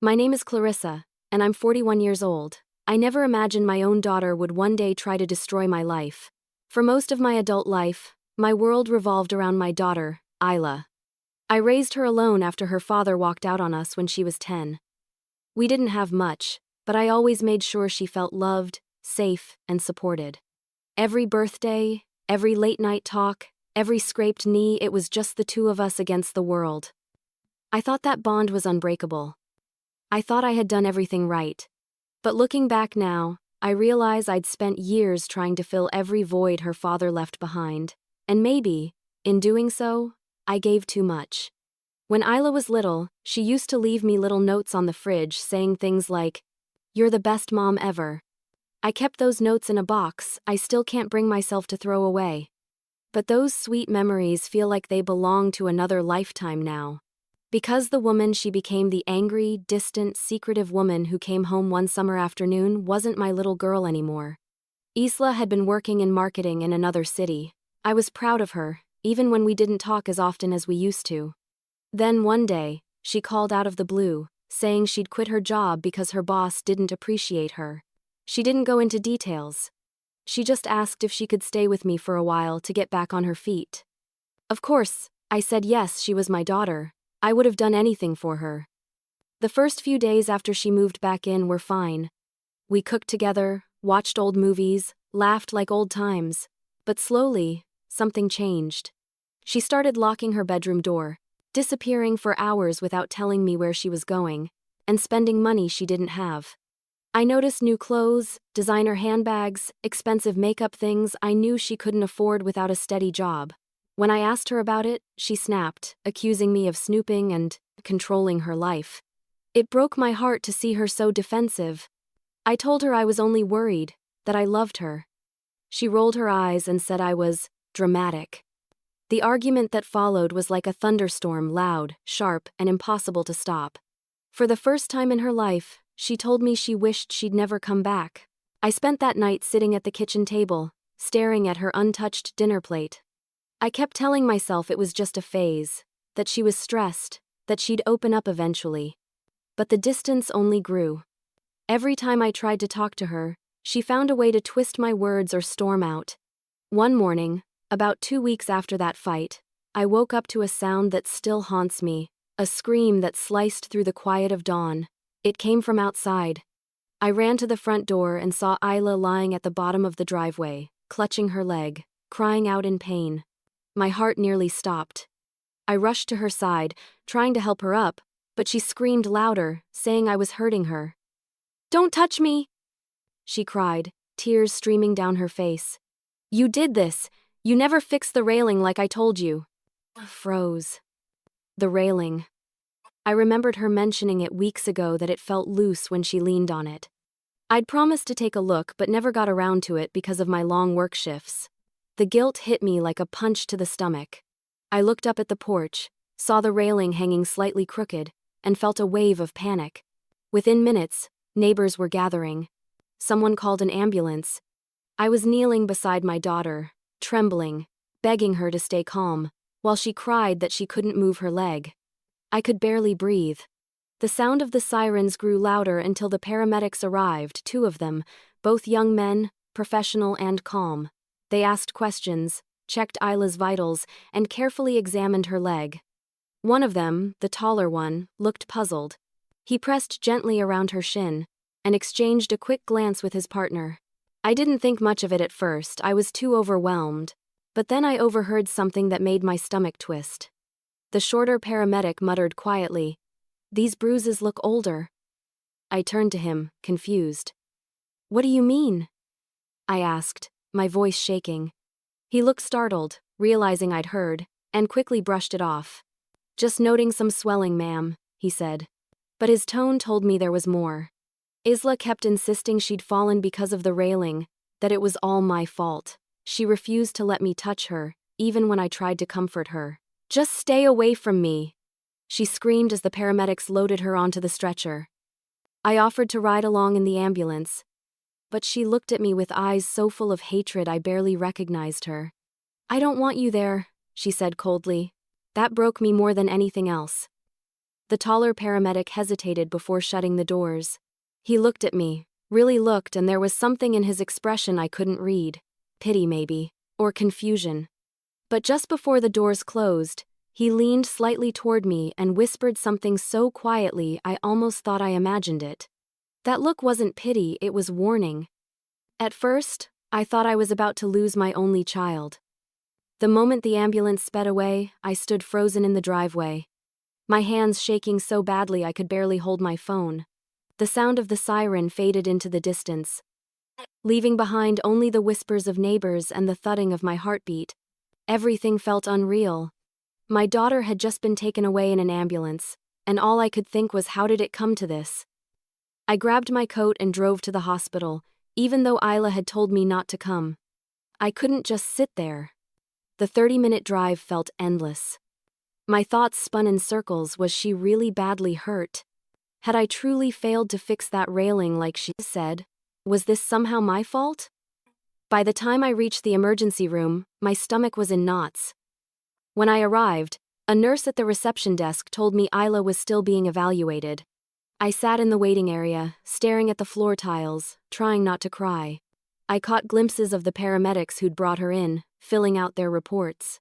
My name is Clarissa, and I'm 41 years old. I never imagined my own daughter would one day try to destroy my life. For most of my adult life, my world revolved around my daughter, Isla. I raised her alone after her father walked out on us when she was 10. We didn't have much, but I always made sure she felt loved, safe, and supported. Every birthday, every late-night talk, every scraped knee, it was just the two of us against the world. I thought that bond was unbreakable. I thought I had done everything right. But looking back now, I realize I'd spent years trying to fill every void her father left behind. And maybe, in doing so, I gave too much. When Isla was little, she used to leave me little notes on the fridge saying things like, "You're the best mom ever." I kept those notes in a box I still can't bring myself to throw away. But those sweet memories feel like they belong to another lifetime now. Because the woman she became, the angry, distant, secretive woman who came home one summer afternoon, wasn't my little girl anymore. Isla had been working in marketing in another city. I was proud of her, even when we didn't talk as often as we used to. Then one day, she called out of the blue, saying she'd quit her job because her boss didn't appreciate her. She didn't go into details. She just asked if she could stay with me for a while to get back on her feet. Of course, I said yes, she was my daughter. I would have done anything for her. The first few days after she moved back in were fine. We cooked together, watched old movies, laughed like old times. But slowly, something changed. She started locking her bedroom door, disappearing for hours without telling me where she was going, and spending money she didn't have. I noticed new clothes, designer handbags, expensive makeup, things I knew she couldn't afford without a steady job. When I asked her about it, she snapped, accusing me of snooping and controlling her life. It broke my heart to see her so defensive. I told her I was only worried, that I loved her. She rolled her eyes and said I was dramatic. The argument that followed was like a thunderstorm, loud, sharp, and impossible to stop. For the first time in her life, she told me she wished she'd never come back. I spent that night sitting at the kitchen table, staring at her untouched dinner plate. I kept telling myself it was just a phase, that she was stressed, that she'd open up eventually. But the distance only grew. Every time I tried to talk to her, she found a way to twist my words or storm out. One morning, about 2 weeks after that fight, I woke up to a sound that still haunts me, a scream that sliced through the quiet of dawn. It came from outside. I ran to the front door and saw Isla lying at the bottom of the driveway, clutching her leg, crying out in pain. My heart nearly stopped. I rushed to her side, trying to help her up, but she screamed louder, saying I was hurting her. "Don't touch me!" she cried, tears streaming down her face. "You did this! You never fixed the railing like I told you." I froze. The railing. I remembered her mentioning it weeks ago, that it felt loose when she leaned on it. I'd promised to take a look but never got around to it because of my long work shifts. The guilt hit me like a punch to the stomach. I looked up at the porch, saw the railing hanging slightly crooked, and felt a wave of panic. Within minutes, neighbors were gathering. Someone called an ambulance. I was kneeling beside my daughter, trembling, begging her to stay calm, while she cried that she couldn't move her leg. I could barely breathe. The sound of the sirens grew louder until the paramedics arrived, 2 of them, both young men, professional and calm. They asked questions, checked Isla's vitals, and carefully examined her leg. One of them, the taller one, looked puzzled. He pressed gently around her shin, and exchanged a quick glance with his partner. I didn't think much of it at first, I was too overwhelmed. But then I overheard something that made my stomach twist. The shorter paramedic muttered quietly, "These bruises look older." I turned to him, confused. "What do you mean?" I asked, my voice shaking. He looked startled, realizing I'd heard, and quickly brushed it off. "Just noting some swelling, ma'am," he said. But his tone told me there was more. Isla kept insisting she'd fallen because of the railing, that it was all my fault. She refused to let me touch her, even when I tried to comfort her. "Just stay away from me," she screamed as the paramedics loaded her onto the stretcher. I offered to ride along in the ambulance, but she looked at me with eyes so full of hatred I barely recognized her. "I don't want you there," she said coldly. That broke me more than anything else. The taller paramedic hesitated before shutting the doors. He looked at me, really looked, and there was something in his expression I couldn't read. Pity maybe, or confusion. But just before the doors closed, he leaned slightly toward me and whispered something so quietly I almost thought I imagined it. That look wasn't pity, it was warning. At first, I thought I was about to lose my only child. The moment the ambulance sped away, I stood frozen in the driveway. My hands shaking so badly I could barely hold my phone. The sound of the siren faded into the distance, leaving behind only the whispers of neighbors and the thudding of my heartbeat. Everything felt unreal. My daughter had just been taken away in an ambulance, and all I could think was, how did it come to this? I grabbed my coat and drove to the hospital, even though Isla had told me not to come. I couldn't just sit there. The 30-minute drive felt endless. My thoughts spun in circles. Was she really badly hurt? Had I truly failed to fix that railing like she said? Was this somehow my fault? By the time I reached the emergency room, my stomach was in knots. When I arrived, a nurse at the reception desk told me Isla was still being evaluated. I sat in the waiting area, staring at the floor tiles, trying not to cry. I caught glimpses of the paramedics who'd brought her in, filling out their reports.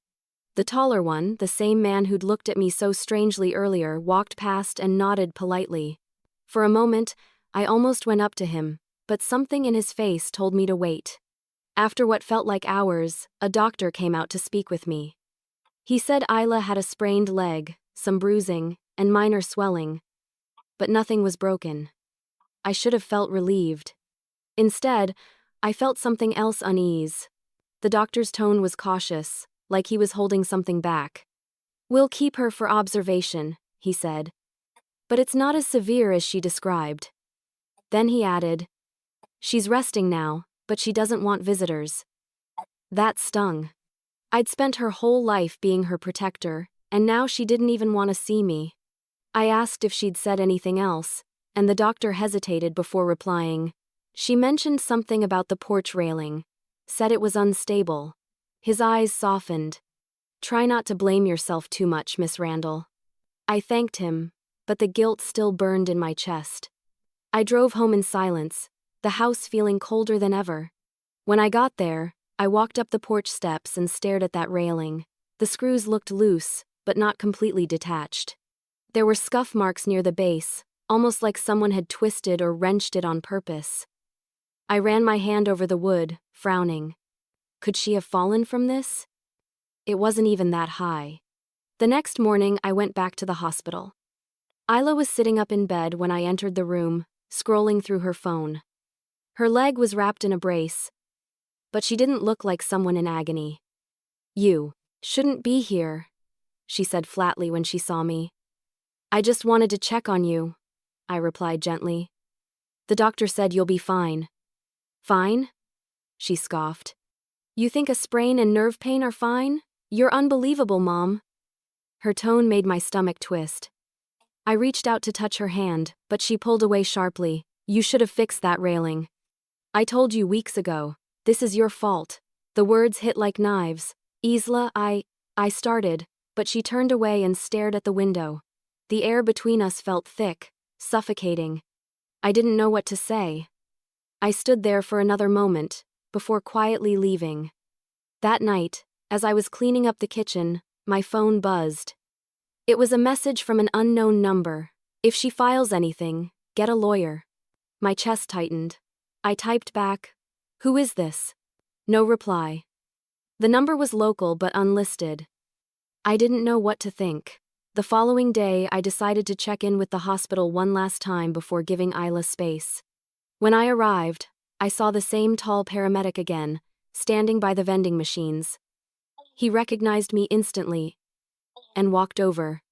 The taller one, the same man who'd looked at me so strangely earlier, walked past and nodded politely. For a moment, I almost went up to him, but something in his face told me to wait. After what felt like hours, a doctor came out to speak with me. He said Isla had a sprained leg, some bruising, and minor swelling. But nothing was broken. I should have felt relieved. Instead, I felt something else: unease. The doctor's tone was cautious, like he was holding something back. "We'll keep her for observation," he said. "But it's not as severe as she described." Then he added, "She's resting now, but she doesn't want visitors." That stung. I'd spent her whole life being her protector, and now she didn't even want to see me. I asked if she'd said anything else, and the doctor hesitated before replying. She mentioned something about the porch railing, said it was unstable. His eyes softened. "Try not to blame yourself too much, Miss Randall." I thanked him, but the guilt still burned in my chest. I drove home in silence, the house feeling colder than ever. When I got there, I walked up the porch steps and stared at that railing. The screws looked loose, but not completely detached. There were scuff marks near the base, almost like someone had twisted or wrenched it on purpose. I ran my hand over the wood, frowning. Could she have fallen from this? It wasn't even that high. The next morning, I went back to the hospital. Isla was sitting up in bed when I entered the room, scrolling through her phone. Her leg was wrapped in a brace, but she didn't look like someone in agony. "You shouldn't be here," she said flatly when she saw me. "I just wanted to check on you," I replied gently. "The doctor said you'll be fine." "Fine?" she scoffed. "You think a sprain and nerve pain are fine? You're unbelievable, Mom." Her tone made my stomach twist. I reached out to touch her hand, but she pulled away sharply. "You should have fixed that railing. I told you weeks ago. This is your fault." The words hit like knives. "Isla, I started," but she turned away and stared at the window. The air between us felt thick, suffocating. I didn't know what to say. I stood there for another moment, before quietly leaving. That night, as I was cleaning up the kitchen, my phone buzzed. It was a message from an unknown number. "If she files anything, get a lawyer." My chest tightened. I typed back, "Who is this?" No reply. The number was local but unlisted. I didn't know what to think. The following day, I decided to check in with the hospital one last time before giving Isla space. When I arrived, I saw the same tall paramedic again, standing by the vending machines. He recognized me instantly and walked over.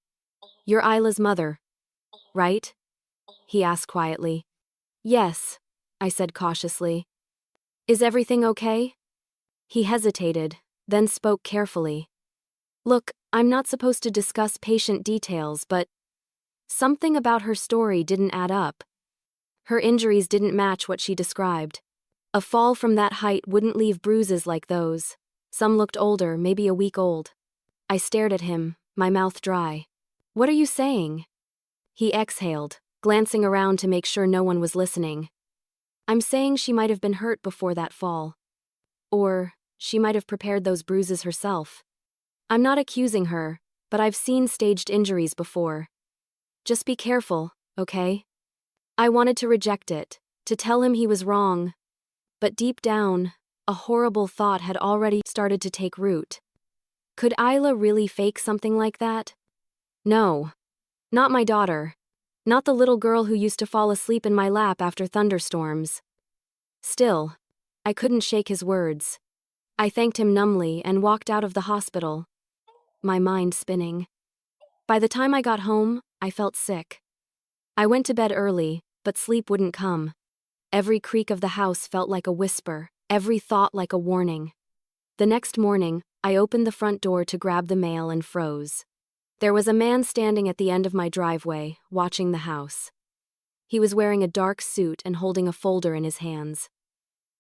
"You're Isla's mother, right?" he asked quietly. "Yes," I said cautiously. "Is everything okay?" He hesitated, then spoke carefully. "Look, I'm not supposed to discuss patient details, but..." Something about her story didn't add up. Her injuries didn't match what she described. A fall from that height wouldn't leave bruises like those. Some looked older, maybe a week old. I stared at him, my mouth dry. "What are you saying?" He exhaled, glancing around to make sure no one was listening. I'm saying she might have been hurt before that fall. Or she might have prepared those bruises herself. I'm not accusing her, but I've seen staged injuries before. Just be careful, okay? I wanted to reject it, to tell him he was wrong. But deep down, a horrible thought had already started to take root. Could Isla really fake something like that? No. Not my daughter. Not the little girl who used to fall asleep in my lap after thunderstorms. Still, I couldn't shake his words. I thanked him numbly and walked out of the hospital, my mind spinning. By the time I got home, I felt sick. I went to bed early, but sleep wouldn't come. Every creak of the house felt like a whisper, every thought like a warning. The next morning, I opened the front door to grab the mail and froze. There was a man standing at the end of my driveway, watching the house. He was wearing a dark suit and holding a folder in his hands.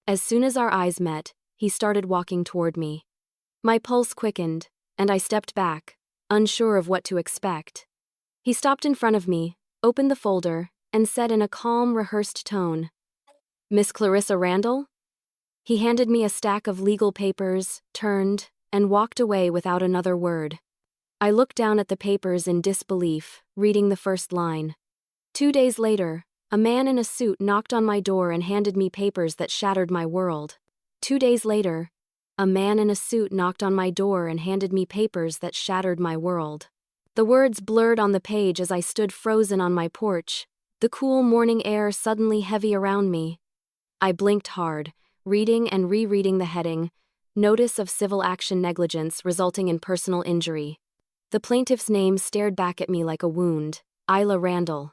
As soon as our eyes met, he started walking toward me. My pulse quickened, and I stepped back, unsure of what to expect. He stopped in front of me, opened the folder, and said in a calm, rehearsed tone, "Miss Clarissa Randall?" He handed me a stack of legal papers, turned, and walked away without another word. I looked down at the papers in disbelief, reading the first line. 2 days later, a man in a suit knocked on my door and handed me papers that shattered my world. 2 days later, a man in a suit knocked on my door and handed me papers that shattered my world. The words blurred on the page as I stood frozen on my porch, the cool morning air suddenly heavy around me. I blinked hard, reading and rereading the heading, Notice of Civil Action Negligence Resulting in Personal Injury. The plaintiff's name stared back at me like a wound, Isla Randall.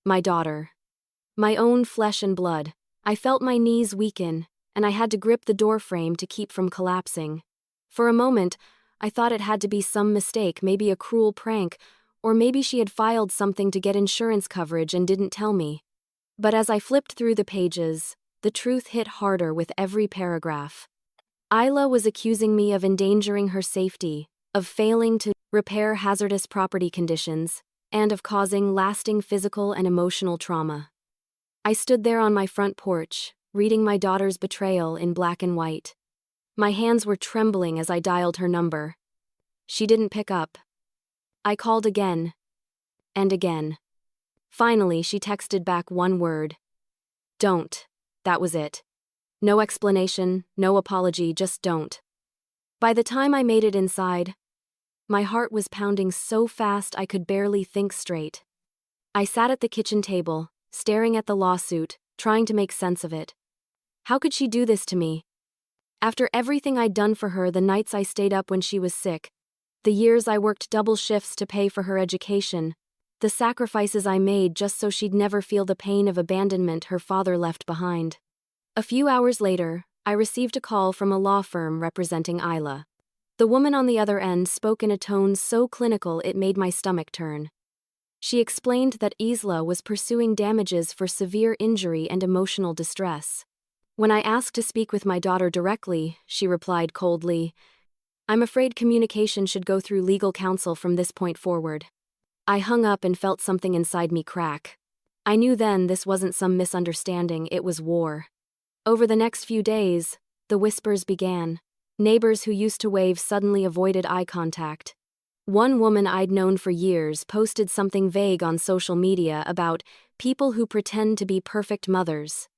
My daughter. My own flesh and blood. I felt my knees weaken, and I had to grip the doorframe to keep from collapsing. For a moment, I thought it had to be some mistake, maybe a cruel prank, or maybe she had filed something to get insurance coverage and didn't tell me. But as I flipped through the pages, the truth hit harder with every paragraph. Isla was accusing me of endangering her safety, of failing to repair hazardous property conditions, and of causing lasting physical and emotional trauma. I stood there on my front porch, reading my daughter's betrayal in black and white. My hands were trembling as I dialed her number. She didn't pick up. I called again. And again. Finally, she texted back one word. Don't. That was it. No explanation, no apology, just don't. By the time I made it inside, my heart was pounding so fast I could barely think straight. I sat at the kitchen table, staring at the lawsuit, trying to make sense of it. How could she do this to me? After everything I'd done for her, the nights I stayed up when she was sick, the years I worked double shifts to pay for her education, the sacrifices I made just so she'd never feel the pain of abandonment her father left behind. A few hours later, I received a call from a law firm representing Isla. The woman on the other end spoke in a tone so clinical it made my stomach turn. She explained that Isla was pursuing damages for severe injury and emotional distress. When I asked to speak with my daughter directly, she replied coldly, "I'm afraid communication should go through legal counsel from this point forward." I hung up and felt something inside me crack. I knew then this wasn't some misunderstanding, it was war. Over the next few days, the whispers began. Neighbors who used to wave suddenly avoided eye contact. One woman I'd known for years posted something vague on social media about people who pretend to be perfect mothers.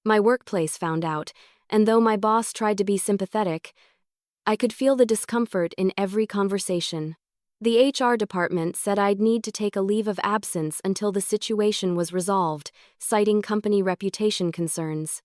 My workplace found out, and though my boss tried to be sympathetic, I could feel the discomfort in every conversation. The HR department said I'd need to take a leave of absence until the situation was resolved, citing company reputation concerns.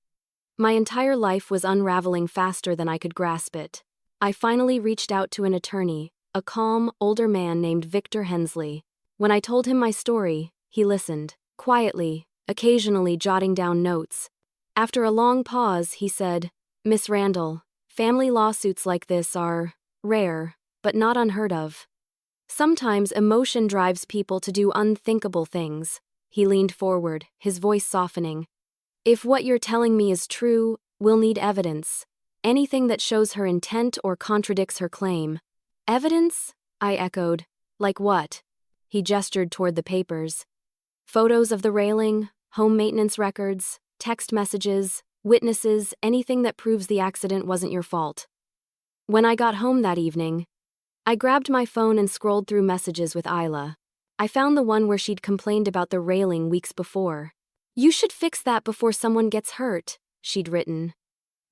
My entire life was unraveling faster than I could grasp it. I finally reached out to an attorney, a calm, older man named Victor Hensley. When I told him my story, he listened, quietly, occasionally jotting down notes. After a long pause, he said, "Miss Randall, family lawsuits like this are rare, but not unheard of. Sometimes emotion drives people to do unthinkable things." He leaned forward, his voice softening. "If what you're telling me is true, we'll need evidence. Anything that shows her intent or contradicts her claim." "Evidence?" I echoed. "Like what?" He gestured toward the papers. Photos of the railing, home maintenance records, text messages, witnesses, anything that proves the accident wasn't your fault. When I got home that evening, I grabbed my phone and scrolled through messages with Isla. I found the one where she'd complained about the railing weeks before. "You should fix that before someone gets hurt," she'd written.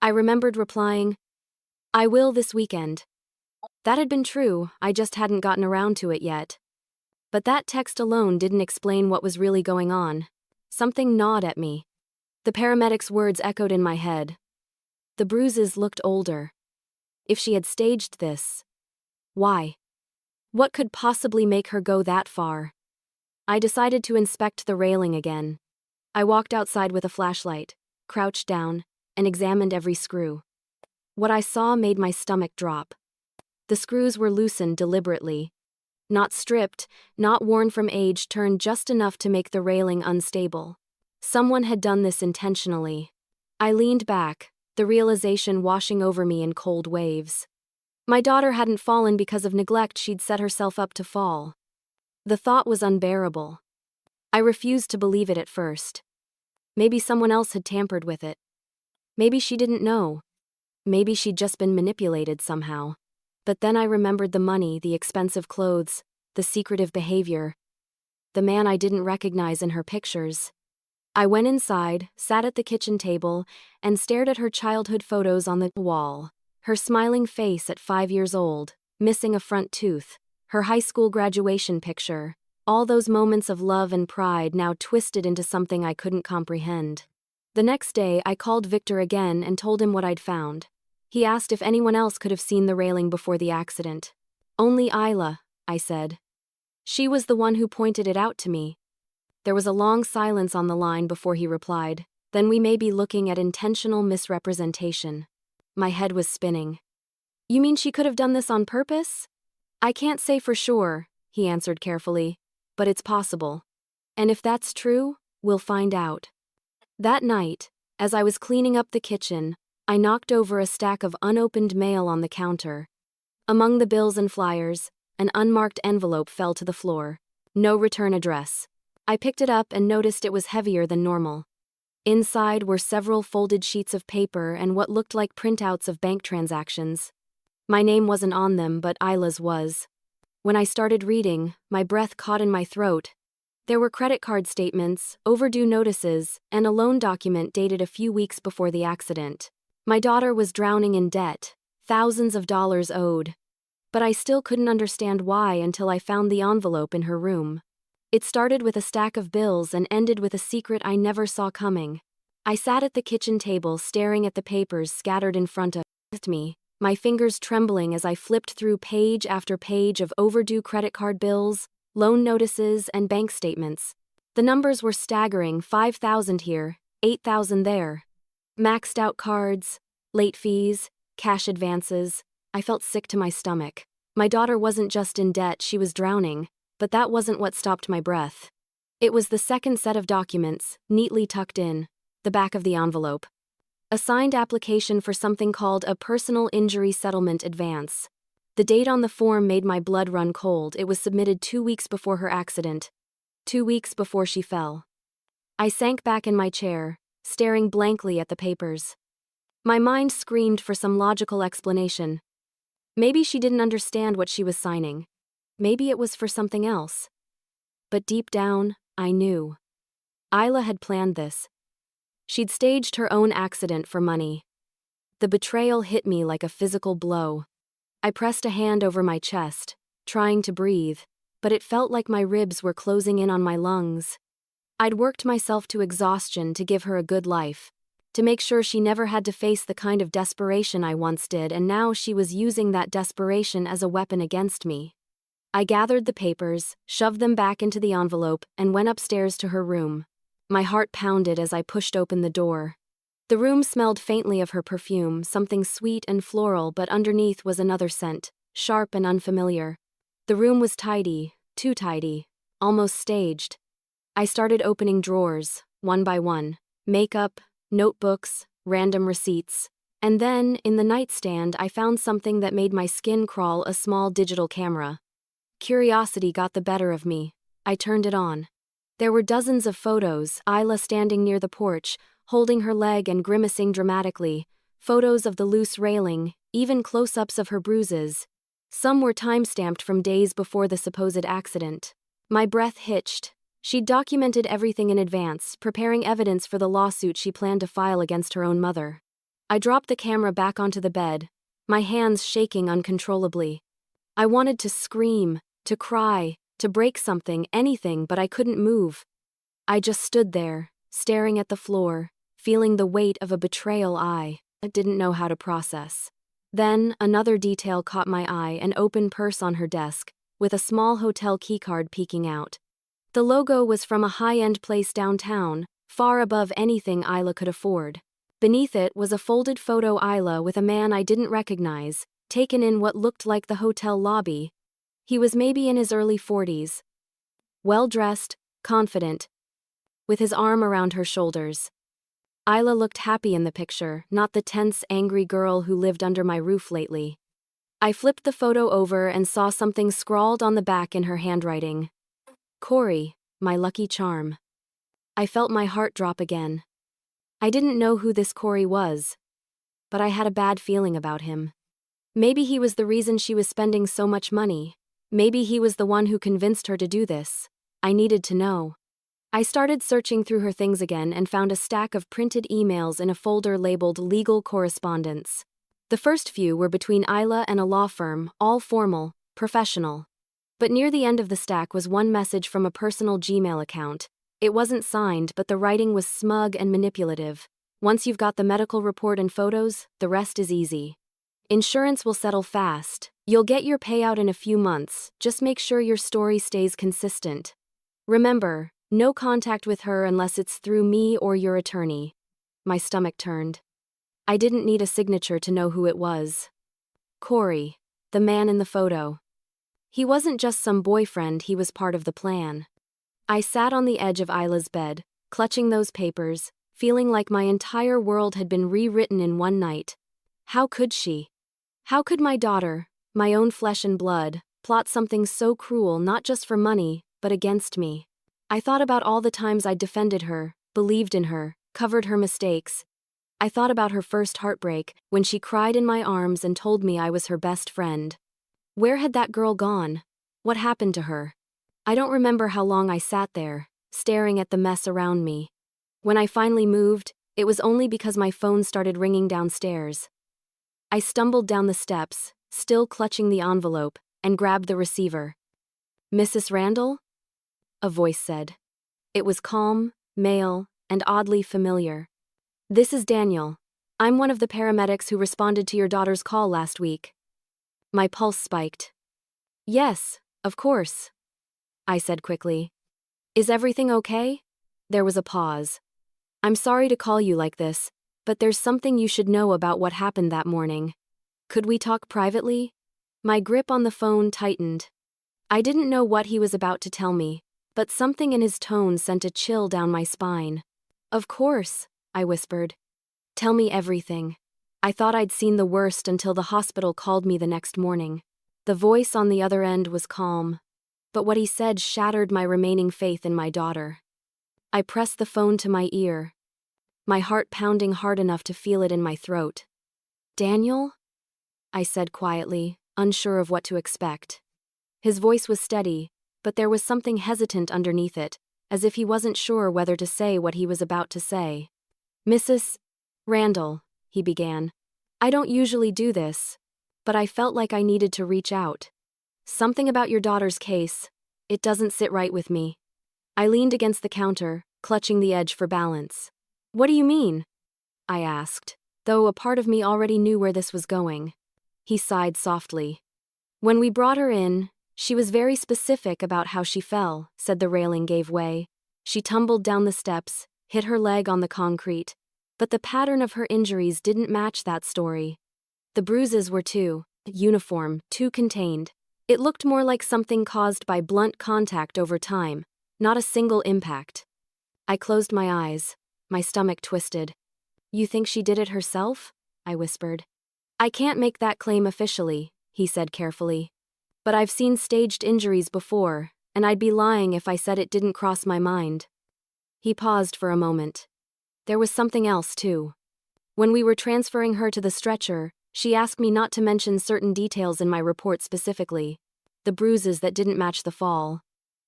I remembered replying, "I will this weekend." That had been true, I just hadn't gotten around to it yet. But that text alone didn't explain what was really going on. Something gnawed at me. The paramedic's words echoed in my head. The bruises looked older. If she had staged this, why? What could possibly make her go that far? I decided to inspect the railing again. I walked outside with a flashlight, crouched down, and examined every screw. What I saw made my stomach drop. The screws were loosened deliberately. Not stripped, not worn from age, turned just enough to make the railing unstable. Someone had done this intentionally. I leaned back, the realization washing over me in cold waves. My daughter hadn't fallen because of neglect, she'd set herself up to fall. The thought was unbearable. I refused to believe it at first. Maybe someone else had tampered with it. Maybe she didn't know. Maybe she'd just been manipulated somehow. But then I remembered the money, the expensive clothes, the secretive behavior. The man I didn't recognize in her pictures. I went inside, sat at the kitchen table, and stared at her childhood photos on the wall. Her smiling face at 5 years old, missing a front tooth, her high school graduation picture, all those moments of love and pride now twisted into something I couldn't comprehend. The next day, I called Victor again and told him what I'd found. He asked if anyone else could have seen the railing before the accident. "Only Isla," I said. "She was the one who pointed it out to me." There was a long silence on the line before he replied, "Then we may be looking at intentional misrepresentation." My head was spinning. "You mean she could have done this on purpose?" "I can't say for sure," he answered carefully, "but it's possible. And if that's true, we'll find out." That night, as I was cleaning up the kitchen, I knocked over a stack of unopened mail on the counter. Among the bills and flyers, an unmarked envelope fell to the floor. No return address. I picked it up and noticed it was heavier than normal. Inside were several folded sheets of paper and what looked like printouts of bank transactions. My name wasn't on them, but Isla's was. When I started reading, my breath caught in my throat. There were credit card statements, overdue notices, and a loan document dated a few weeks before the accident. My daughter was drowning in debt, thousands of dollars owed. But I still couldn't understand why until I found the envelope in her room. It started with a stack of bills and ended with a secret I never saw coming. I sat at the kitchen table staring at the papers scattered in front of me, my fingers trembling as I flipped through page after page of overdue credit card bills, loan notices, and bank statements. The numbers were staggering: 5,000 here, 8,000 there. Maxed out cards, late fees, cash advances. I felt sick to my stomach. My daughter wasn't just in debt, she was drowning. But that wasn't what stopped my breath. It was the second set of documents, neatly tucked in, the back of the envelope. A signed application for something called a personal injury settlement advance. The date on the form made my blood run cold. It was submitted 2 weeks before her accident. 2 weeks before she fell. I sank back in my chair, staring blankly at the papers. My mind screamed for some logical explanation. Maybe she didn't understand what she was signing. Maybe it was for something else. But deep down, I knew. Isla had planned this. She'd staged her own accident for money. The betrayal hit me like a physical blow. I pressed a hand over my chest, trying to breathe, but it felt like my ribs were closing in on my lungs. I'd worked myself to exhaustion to give her a good life, to make sure she never had to face the kind of desperation I once did, and now she was using that desperation as a weapon against me. I gathered the papers, shoved them back into the envelope, and went upstairs to her room. My heart pounded as I pushed open the door. The room smelled faintly of her perfume, something sweet and floral, but underneath was another scent, sharp and unfamiliar. The room was tidy, too tidy, almost staged. I started opening drawers, one by one. Makeup, notebooks, random receipts. And then, in the nightstand, I found something that made my skin crawl: a small digital camera. Curiosity got the better of me. I turned it on. There were dozens of photos, Isla standing near the porch, holding her leg and grimacing dramatically, photos of the loose railing, even close-ups of her bruises. Some were time-stamped from days before the supposed accident. My breath hitched. She'd documented everything in advance, preparing evidence for the lawsuit she planned to file against her own mother. I dropped the camera back onto the bed, my hands shaking uncontrollably. I wanted to scream, to cry, to break something, anything, but I couldn't move. I just stood there, staring at the floor, feeling the weight of a betrayal I didn't know how to process. Then, another detail caught my eye, an open purse on her desk, with a small hotel keycard peeking out. The logo was from a high-end place downtown, far above anything Isla could afford. Beneath it was a folded photo Isla with a man I didn't recognize, taken in what looked like the hotel lobby. He was maybe in his early 40s. Well-dressed, confident, with his arm around her shoulders. Isla looked happy in the picture, not the tense, angry girl who lived under my roof lately. I flipped the photo over and saw something scrawled on the back in her handwriting. Corey, my lucky charm. I felt my heart drop again. I didn't know who this Corey was, but I had a bad feeling about him. Maybe he was the reason she was spending so much money. Maybe he was the one who convinced her to do this. I needed to know. I started searching through her things again and found a stack of printed emails in a folder labeled Legal Correspondence. The first few were between Isla and a law firm, all formal, professional. But near the end of the stack was one message from a personal Gmail account. It wasn't signed, but the writing was smug and manipulative. Once you've got the medical report and photos, the rest is easy. Insurance will settle fast. You'll get your payout in a few months, just make sure your story stays consistent. Remember, no contact with her unless it's through me or your attorney. My stomach turned. I didn't need a signature to know who it was. Corey, the man in the photo. He wasn't just some boyfriend, he was part of the plan. I sat on the edge of Isla's bed, clutching those papers, feeling like my entire world had been rewritten in one night. How could she? How could my daughter, my own flesh and blood, plot something so cruel not just for money, but against me? I thought about all the times I'd defended her, believed in her, covered her mistakes. I thought about her first heartbreak, when she cried in my arms and told me I was her best friend. Where had that girl gone? What happened to her? I don't remember how long I sat there, staring at the mess around me. When I finally moved, it was only because my phone started ringing downstairs. I stumbled down the steps, still clutching the envelope, and grabbed the receiver. "Mrs. Randall?" a voice said. It was calm, male, and oddly familiar. "This is Daniel. I'm one of the paramedics who responded to your daughter's call last week." My pulse spiked. "Yes, of course," I said quickly. "Is everything okay?" There was a pause. "I'm sorry to call you like this, but there's something you should know about what happened that morning. Could we talk privately?" My grip on the phone tightened. I didn't know what he was about to tell me, but something in his tone sent a chill down my spine. "Of course," I whispered. "Tell me everything." I thought I'd seen the worst until the hospital called me the next morning. The voice on the other end was calm, but what he said shattered my remaining faith in my daughter. I pressed the phone to my ear, my heart pounding hard enough to feel it in my throat. "Daniel?" I said quietly, unsure of what to expect. His voice was steady, but there was something hesitant underneath it, as if he wasn't sure whether to say what he was about to say. "Mrs. Randall," he began. "I don't usually do this, but I felt like I needed to reach out. Something about your daughter's case, it doesn't sit right with me." I leaned against the counter, clutching the edge for balance. "What do you mean?" I asked, though a part of me already knew where this was going. He sighed softly. "When we brought her in, she was very specific about how she fell," said. The railing gave way. She tumbled down the steps, hit her leg on the concrete, but the pattern of her injuries didn't match that story. The bruises were too uniform, too contained. It looked more like something caused by blunt contact over time, not a single impact. I closed my eyes, my stomach twisted. "You think she did it herself?" I whispered. "I can't make that claim officially," he said carefully. "But I've seen staged injuries before, and I'd be lying if I said it didn't cross my mind. He paused for a moment. There was something else, too. When we were transferring her to the stretcher, she asked me not to mention certain details in my report specifically. The bruises that didn't match the fall.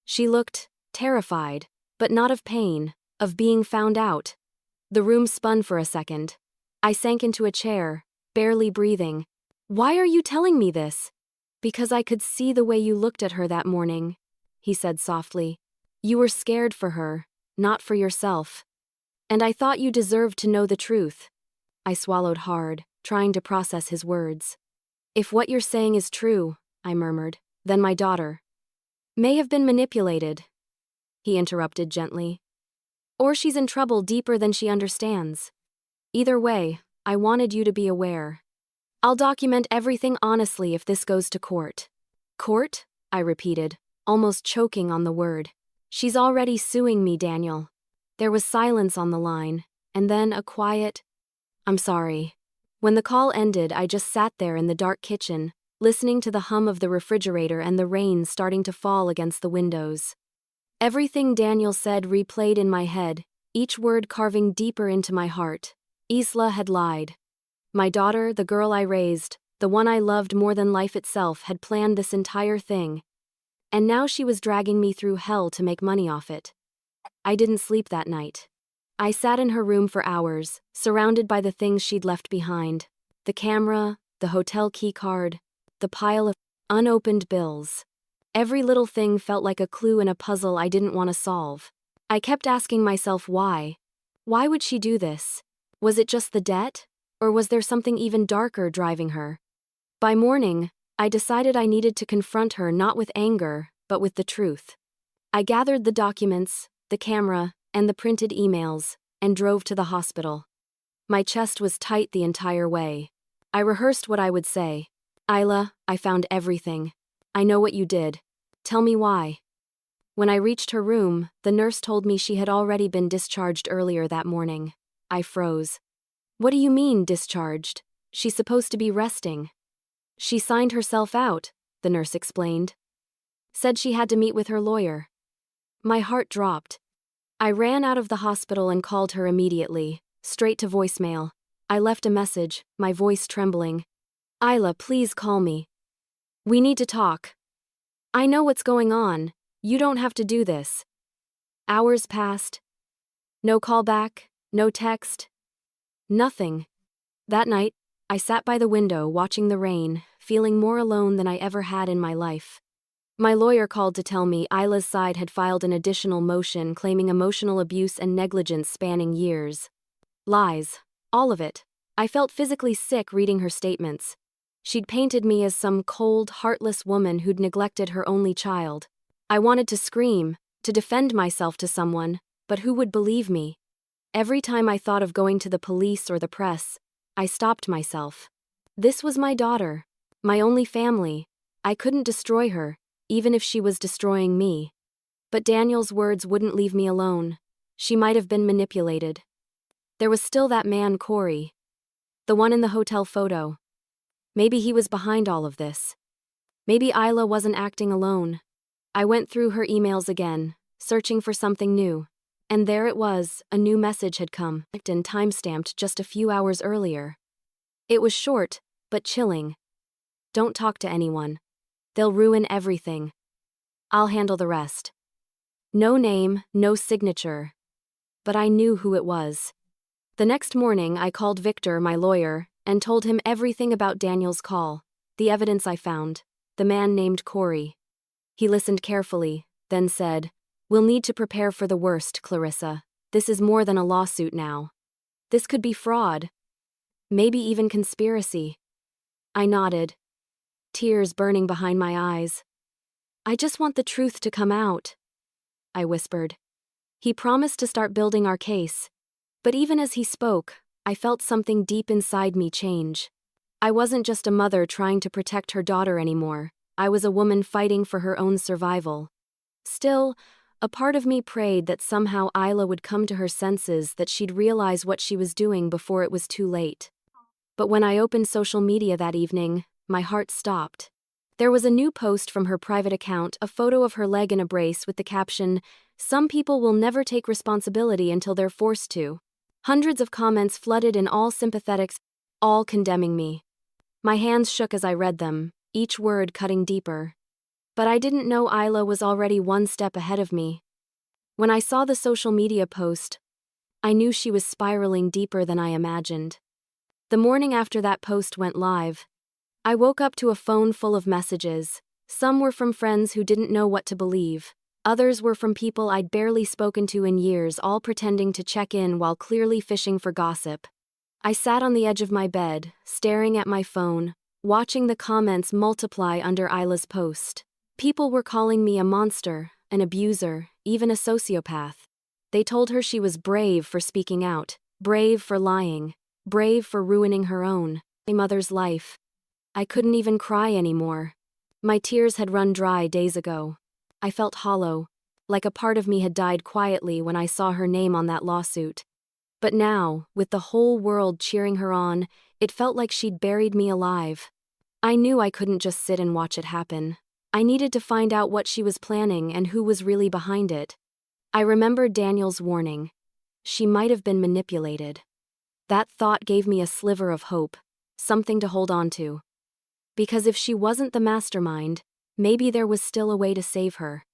She looked terrified, but not of pain, of being found out. The room spun for a second. I sank into a chair, barely breathing. Why are you telling me this? Because I could see the way you looked at her that morning, he said softly. You were scared for her, not for yourself. And I thought you deserved to know the truth. I swallowed hard, trying to process his words. If what you're saying is true, I murmured, then my daughter may have been manipulated, he interrupted gently. Or she's in trouble deeper than she understands. Either way, I wanted you to be aware. I'll document everything honestly if this goes to court. Court? I repeated, almost choking on the word. She's already suing me, Daniel. There was silence on the line, and then a quiet, I'm sorry. When the call ended, I just sat there in the dark kitchen, listening to the hum of the refrigerator and the rain starting to fall against the windows. Everything Daniel said replayed in my head, each word carving deeper into my heart. Isla had lied. My daughter, the girl I raised, the one I loved more than life itself, had planned this entire thing. And now she was dragging me through hell to make money off it. I didn't sleep that night. I sat in her room for hours, surrounded by the things she'd left behind. The camera, the hotel key card, the pile of unopened bills. Every little thing felt like a clue in a puzzle I didn't want to solve. I kept asking myself why. Why would she do this? Was it just the debt? Or was there something even darker driving her? By morning, I decided I needed to confront her not with anger, but with the truth. I gathered the documents, the camera, and the printed emails, and drove to the hospital. My chest was tight the entire way. I rehearsed what I would say. Isla, I found everything. I know what you did. Tell me why. When I reached her room, the nurse told me she had already been discharged earlier that morning. I froze. What do you mean, discharged? She's supposed to be resting. She signed herself out, the nurse explained. Said she had to meet with her lawyer. My heart dropped. I ran out of the hospital and called her immediately, straight to voicemail. I left a message, my voice trembling. Isla, please call me. We need to talk. I know what's going on. You don't have to do this. Hours passed. No call back, no text. Nothing. That night, I sat by the window watching the rain, feeling more alone than I ever had in my life. My lawyer called to tell me Isla's side had filed an additional motion claiming emotional abuse and negligence spanning years. Lies. All of it. I felt physically sick reading her statements. She'd painted me as some cold, heartless woman who'd neglected her only child. I wanted to scream, to defend myself to someone, but who would believe me? Every time I thought of going to the police or the press, I stopped myself. This was my daughter, my only family. I couldn't destroy her, even if she was destroying me. But Daniel's words wouldn't leave me alone. She might have been manipulated. There was still that man, Corey. The one in the hotel photo. Maybe he was behind all of this. Maybe Isla wasn't acting alone. I went through her emails again, searching for something new. And there it was, a new message had come, and time-stamped just a few hours earlier. It was short, but chilling. Don't talk to anyone. They'll ruin everything. I'll handle the rest. No name, no signature. But I knew who it was. The next morning, I called Victor, my lawyer, and told him everything about Daniel's call, the evidence I found, the man named Corey. He listened carefully, then said, "We'll need to prepare for the worst, Clarissa. This is more than a lawsuit now. This could be fraud. Maybe even conspiracy." I nodded, tears burning behind my eyes. "I just want the truth to come out," I whispered. He promised to start building our case. But even as he spoke, I felt something deep inside me change. I wasn't just a mother trying to protect her daughter anymore. I was a woman fighting for her own survival. Still, a part of me prayed that somehow Isla would come to her senses, that she'd realize what she was doing before it was too late. But when I opened social media that evening, my heart stopped. There was a new post from her private account, a photo of her leg in a brace with the caption, "Some people will never take responsibility until they're forced to." Hundreds of comments flooded in, all sympathetics, all condemning me. My hands shook as I read them, each word cutting deeper. But I didn't know Isla was already one step ahead of me. When I saw the social media post, I knew she was spiraling deeper than I imagined. The morning after that post went live, I woke up to a phone full of messages. Some were from friends who didn't know what to believe. Others were from people I'd barely spoken to in years, all pretending to check in while clearly fishing for gossip. I sat on the edge of my bed, staring at my phone, watching the comments multiply under Isla's post. People were calling me a monster, an abuser, even a sociopath. They told her she was brave for speaking out, brave for lying, brave for ruining her own, my mother's life. I couldn't even cry anymore. My tears had run dry days ago. I felt hollow, like a part of me had died quietly when I saw her name on that lawsuit. But now, with the whole world cheering her on, it felt like she'd buried me alive. I knew I couldn't just sit and watch it happen. I needed to find out what she was planning and who was really behind it. I remembered Daniel's warning. She might have been manipulated. That thought gave me a sliver of hope, something to hold on to. Because if she wasn't the mastermind, maybe there was still a way to save her.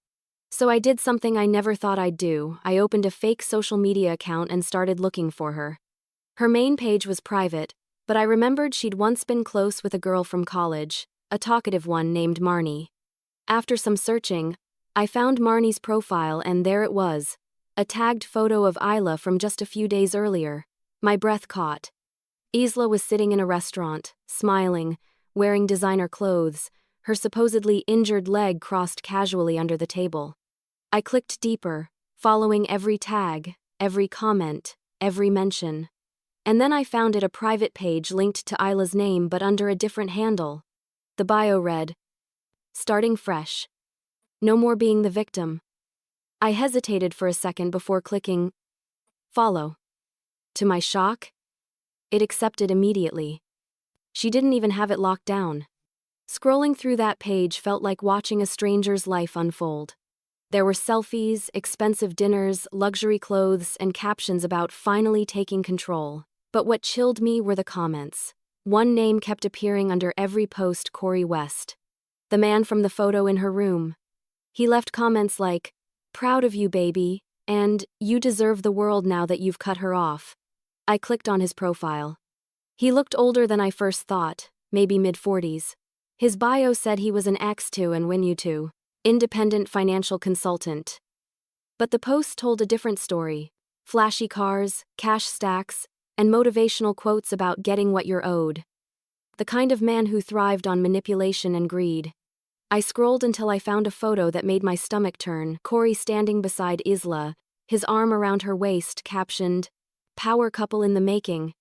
So I did something I never thought I'd do. I opened a fake social media account and started looking for her. Her main page was private, but I remembered she'd once been close with a girl from college, a talkative one named Marnie. After some searching, I found Marnie's profile, and there it was, a tagged photo of Isla from just a few days earlier. My breath caught. Isla was sitting in a restaurant, smiling, wearing designer clothes, her supposedly injured leg crossed casually under the table. I clicked deeper, following every tag, every comment, every mention. And then I found it, a private page linked to Isla's name but under a different handle. The bio read, "Starting fresh. No more being the victim." I hesitated for a second before clicking follow. To my shock, it accepted immediately. She didn't even have it locked down. Scrolling through that page felt like watching a stranger's life unfold. There were selfies, expensive dinners, luxury clothes, and captions about finally taking control. But what chilled me were the comments. One name kept appearing under every post: Corey West. The man from the photo in her room. He left comments like, "Proud of you, baby," and "You deserve the world now that you've cut her off." I clicked on his profile. He looked older than I first thought, maybe mid-40s. His bio said he was an X2 and Win-U2, independent financial consultant. But the post told a different story: flashy cars, cash stacks, and motivational quotes about getting what you're owed. The kind of man who thrived on manipulation and greed. I scrolled until I found a photo that made my stomach turn: Corey standing beside Isla, his arm around her waist, captioned, "Power couple in the making."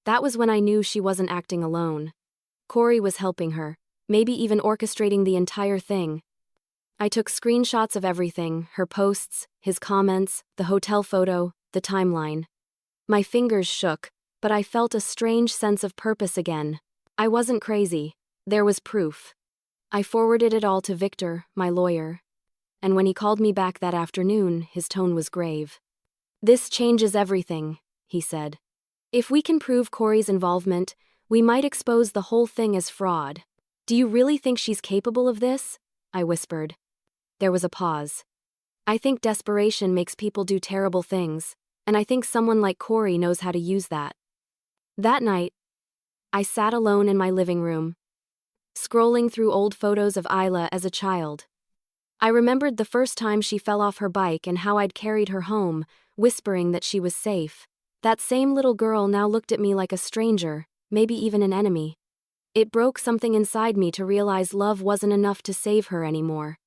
That was when I knew she wasn't acting alone. Corey was helping her, maybe even orchestrating the entire thing. I took screenshots of everything: her posts, his comments, the hotel photo, the timeline. My fingers shook, but I felt a strange sense of purpose again. I wasn't crazy. There was proof. I forwarded it all to Victor, my lawyer. And when he called me back that afternoon, his tone was grave. "This changes everything," he said. "If we can prove Corey's involvement, we might expose the whole thing as fraud." "Do you really think she's capable of this?" I whispered. There was a pause. "I think desperation makes people do terrible things, and I think someone like Corey knows how to use that." That night, I sat alone in my living room, scrolling through old photos of Isla as a child. I remembered the first time she fell off her bike and how I'd carried her home, whispering that she was safe. That same little girl now looked at me like a stranger, maybe even an enemy. It broke something inside me to realize love wasn't enough to save her anymore.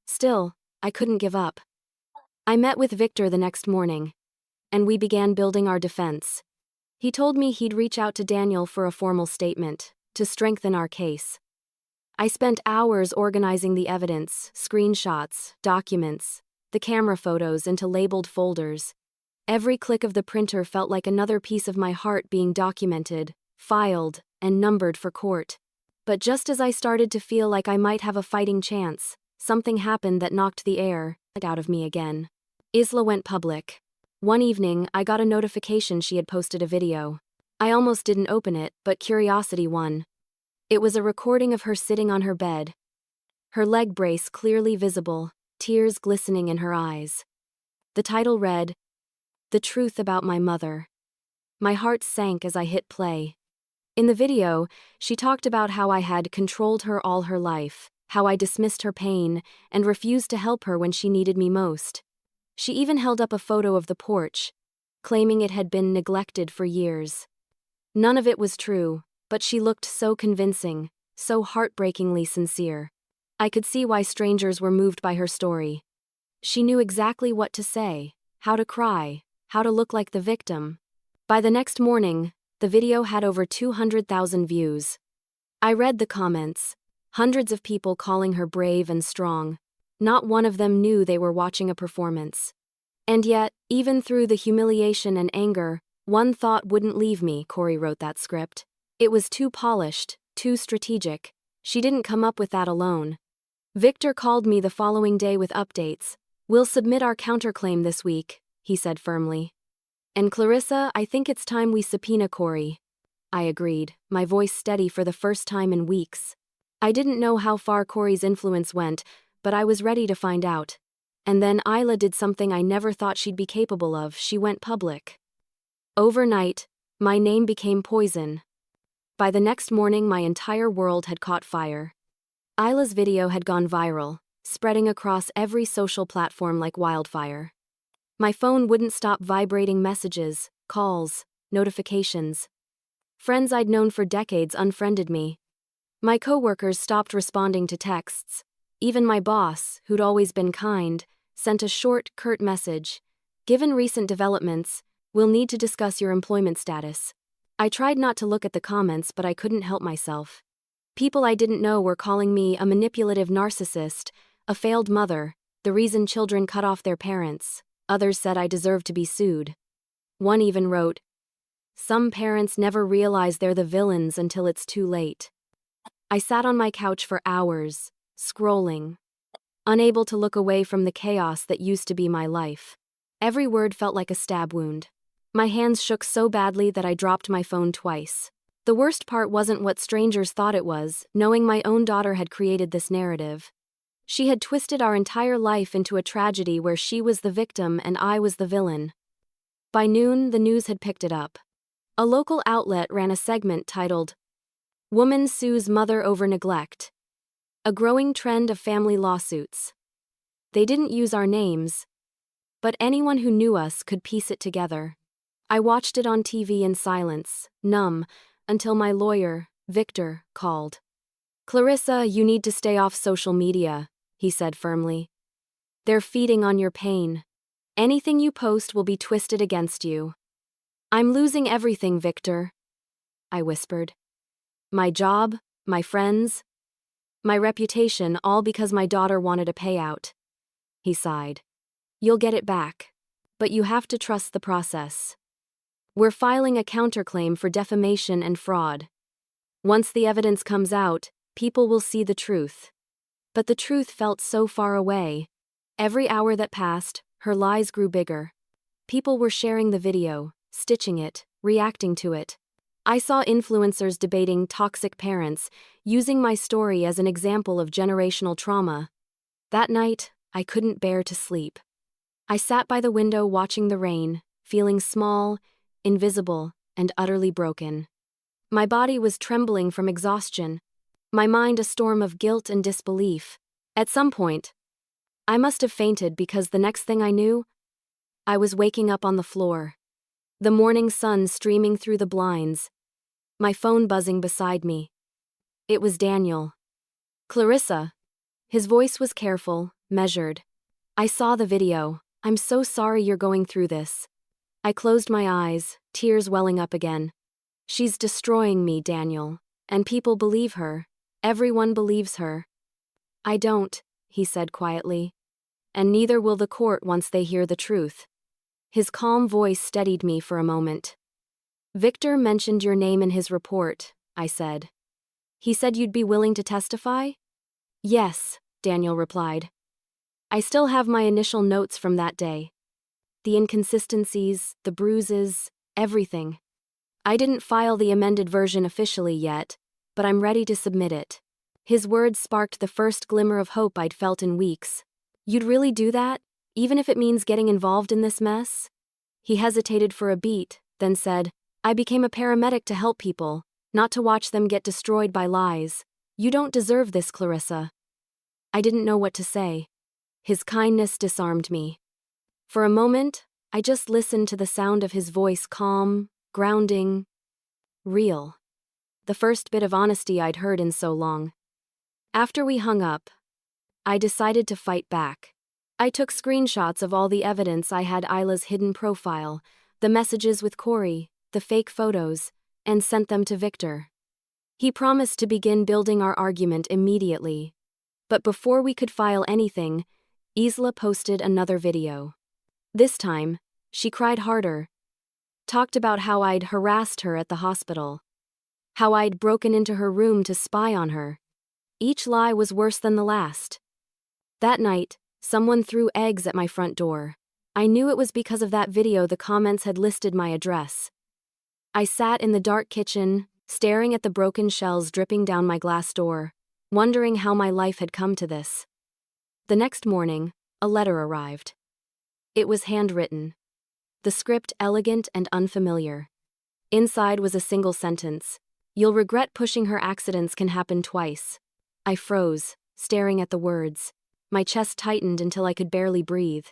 Still, I couldn't give up. I met with Victor the next morning, and we began building our defense. He told me he'd reach out to Daniel for a formal statement, to strengthen our case. I spent hours organizing the evidence, screenshots, documents, the camera photos into labeled folders. Every click of the printer felt like another piece of my heart being documented, filed, and numbered for court. But just as I started to feel like I might have a fighting chance, something happened that knocked the air out of me again. Isla went public. One evening, I got a notification she had posted a video. I almost didn't open it, but curiosity won. It was a recording of her sitting on her bed, her leg brace clearly visible, tears glistening in her eyes. The title read, "The Truth About My Mother." My heart sank as I hit play. In the video, she talked about how I had controlled her all her life, how I dismissed her pain, and refused to help her when she needed me most. She even held up a photo of the porch, claiming it had been neglected for years. None of it was true, but she looked so convincing, so heartbreakingly sincere. I could see why strangers were moved by her story. She knew exactly what to say, how to cry, how to look like the victim. By the next morning, the video had over 200,000 views. I read the comments, hundreds of people calling her brave and strong. Not one of them knew they were watching a performance. And yet, even through the humiliation and anger, one thought wouldn't leave me. Corey wrote that script. It was too polished, too strategic. She didn't come up with that alone. Victor called me the following day with updates. "We'll submit our counterclaim this week," he said firmly. "And Clarissa, I think it's time we subpoena Corey." I agreed, my voice steady for the first time in weeks. I didn't know how far Corey's influence went, but I was ready to find out. And then Isla did something I never thought she'd be capable of. She went public. Overnight, my name became poison. By the next morning, my entire world had caught fire. Isla's video had gone viral, spreading across every social platform like wildfire. My phone wouldn't stop vibrating messages, calls, notifications. Friends I'd known for decades unfriended me. My coworkers stopped responding to texts. Even my boss, who'd always been kind, sent a short, curt message. "Given recent developments, we'll need to discuss your employment status." I tried not to look at the comments, but I couldn't help myself. People I didn't know were calling me a manipulative narcissist, a failed mother, the reason children cut off their parents. Others said I deserved to be sued. One even wrote, "Some parents never realize they're the villains until it's too late." I sat on my couch for hours, scrolling, unable to look away from the chaos that used to be my life. Every word felt like a stab wound. My hands shook so badly that I dropped my phone twice. The worst part wasn't what strangers thought it was, knowing my own daughter had created this narrative. She had twisted our entire life into a tragedy where she was the victim and I was the villain. By noon, the news had picked it up. A local outlet ran a segment titled, "Woman Sues Mother Over Neglect. A Growing Trend of Family Lawsuits." They didn't use our names, but anyone who knew us could piece it together. I watched it on TV in silence, numb, until my lawyer, Victor, called. "Clarissa, you need to stay off social media," he said firmly. "They're feeding on your pain. Anything you post will be twisted against you." "I'm losing everything, Victor," I whispered. "My job, my friends, my reputation, all because my daughter wanted a payout." He sighed. "You'll get it back, but you have to trust the process. We're filing a counterclaim for defamation and fraud. Once the evidence comes out, people will see the truth." But the truth felt so far away. Every hour that passed, her lies grew bigger. People were sharing the video, stitching it, reacting to it. I saw influencers debating toxic parents, using my story as an example of generational trauma. That night, I couldn't bear to sleep. I sat by the window watching the rain, feeling small, invisible, and utterly broken. My body was trembling from exhaustion, my mind a storm of guilt and disbelief. At some point, I must have fainted because the next thing I knew, I was waking up on the floor. The morning sun streaming through the blinds, my phone buzzing beside me. It was Daniel. "Clarissa." His voice was careful, measured. "I saw the video. I'm so sorry you're going through this." I closed my eyes, tears welling up again. "She's destroying me, Daniel. And people believe her. Everyone believes her." "I don't," he said quietly. "And neither will the court once they hear the truth." His calm voice steadied me for a moment. "Victor mentioned your name in his report," I said. He said you'd be willing to testify? Yes, Daniel replied. I still have my initial notes from that day. The inconsistencies, the bruises, everything. I didn't file the amended version officially yet, but I'm ready to submit it. His words sparked the first glimmer of hope I'd felt in weeks. You'd really do that, even if it means getting involved in this mess? He hesitated for a beat, then said, I became a paramedic to help people, not to watch them get destroyed by lies. You don't deserve this, Clarissa. I didn't know what to say. His kindness disarmed me. For a moment, I just listened to the sound of his voice, calm, grounding, real. The first bit of honesty I'd heard in so long. After we hung up, I decided to fight back. I took screenshots of all the evidence. I had Isla's hidden profile, the messages with Corey, the fake photos, and sent them to Victor. He promised to begin building our argument immediately. But before we could file anything, Isla posted another video. This time, she cried harder, talked about how I'd harassed her at the hospital, how I'd broken into her room to spy on her. Each lie was worse than the last. That night, someone threw eggs at my front door. I knew it was because of that video. The comments had listed my address. I sat in the dark kitchen, staring at the broken shells dripping down my glass door, wondering how my life had come to this. The next morning, a letter arrived. It was handwritten. The script elegant and unfamiliar. Inside was a single sentence. You'll regret pushing her. Accidents can happen twice. I froze, staring at the words. My chest tightened until I could barely breathe.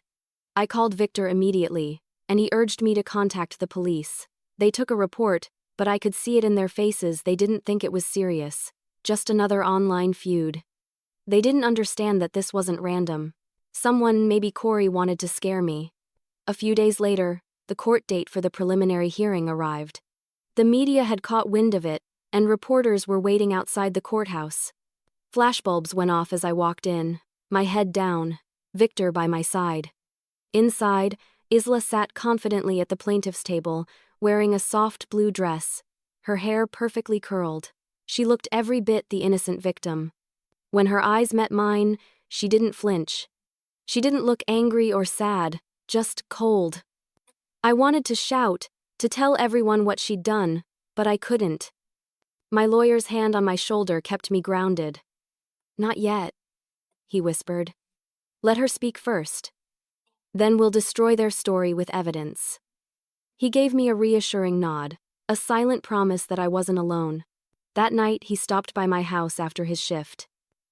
I called Victor immediately, and he urged me to contact the police. They took a report, but I could see it in their faces. They didn't think it was serious. Just another online feud. They didn't understand that this wasn't random. Someone, maybe Corey, wanted to scare me. A few days later, the court date for the preliminary hearing arrived. The media had caught wind of it, and reporters were waiting outside the courthouse. Flashbulbs went off as I walked in, my head down, Victor by my side. Inside, Isla sat confidently at the plaintiff's table, wearing a soft blue dress, her hair perfectly curled. She looked every bit the innocent victim. When her eyes met mine, she didn't flinch. She didn't look angry or sad, just cold. I wanted to shout, to tell everyone what she'd done, but I couldn't. My lawyer's hand on my shoulder kept me grounded. Not yet, he whispered. Let her speak first. Then we'll destroy their story with evidence. He gave me a reassuring nod, a silent promise that I wasn't alone. That night, he stopped by my house after his shift.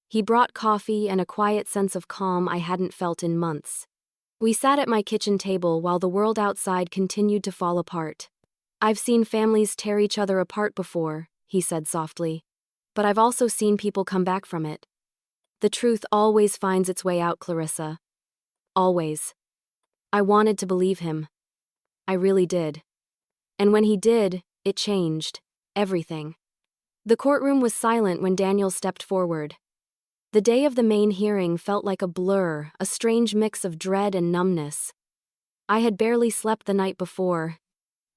He brought coffee and a quiet sense of calm I hadn't felt in months. We sat at my kitchen table while the world outside continued to fall apart. I've seen families tear each other apart before, he said softly. But I've also seen people come back from it. The truth always finds its way out, Clarissa. Always. I wanted to believe him. I really did. And when he did, it changed. Everything. The courtroom was silent when Daniel stepped forward. The day of the main hearing felt like a blur, a strange mix of dread and numbness. I had barely slept the night before.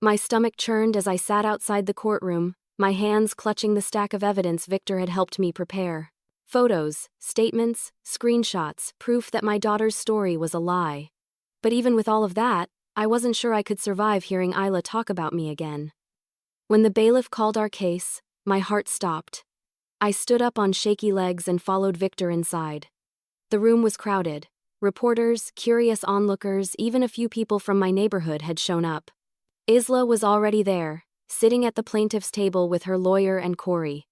My stomach churned as I sat outside the courtroom, my hands clutching the stack of evidence Victor had helped me prepare. Photos, statements, screenshots, proof that my daughter's story was a lie. But even with all of that, I wasn't sure I could survive hearing Isla talk about me again. When the bailiff called our case, my heart stopped. I stood up on shaky legs and followed Victor inside. The room was crowded. Reporters, curious onlookers, even a few people from my neighborhood had shown up. Isla was already there, sitting at the plaintiff's table with her lawyer and Corey.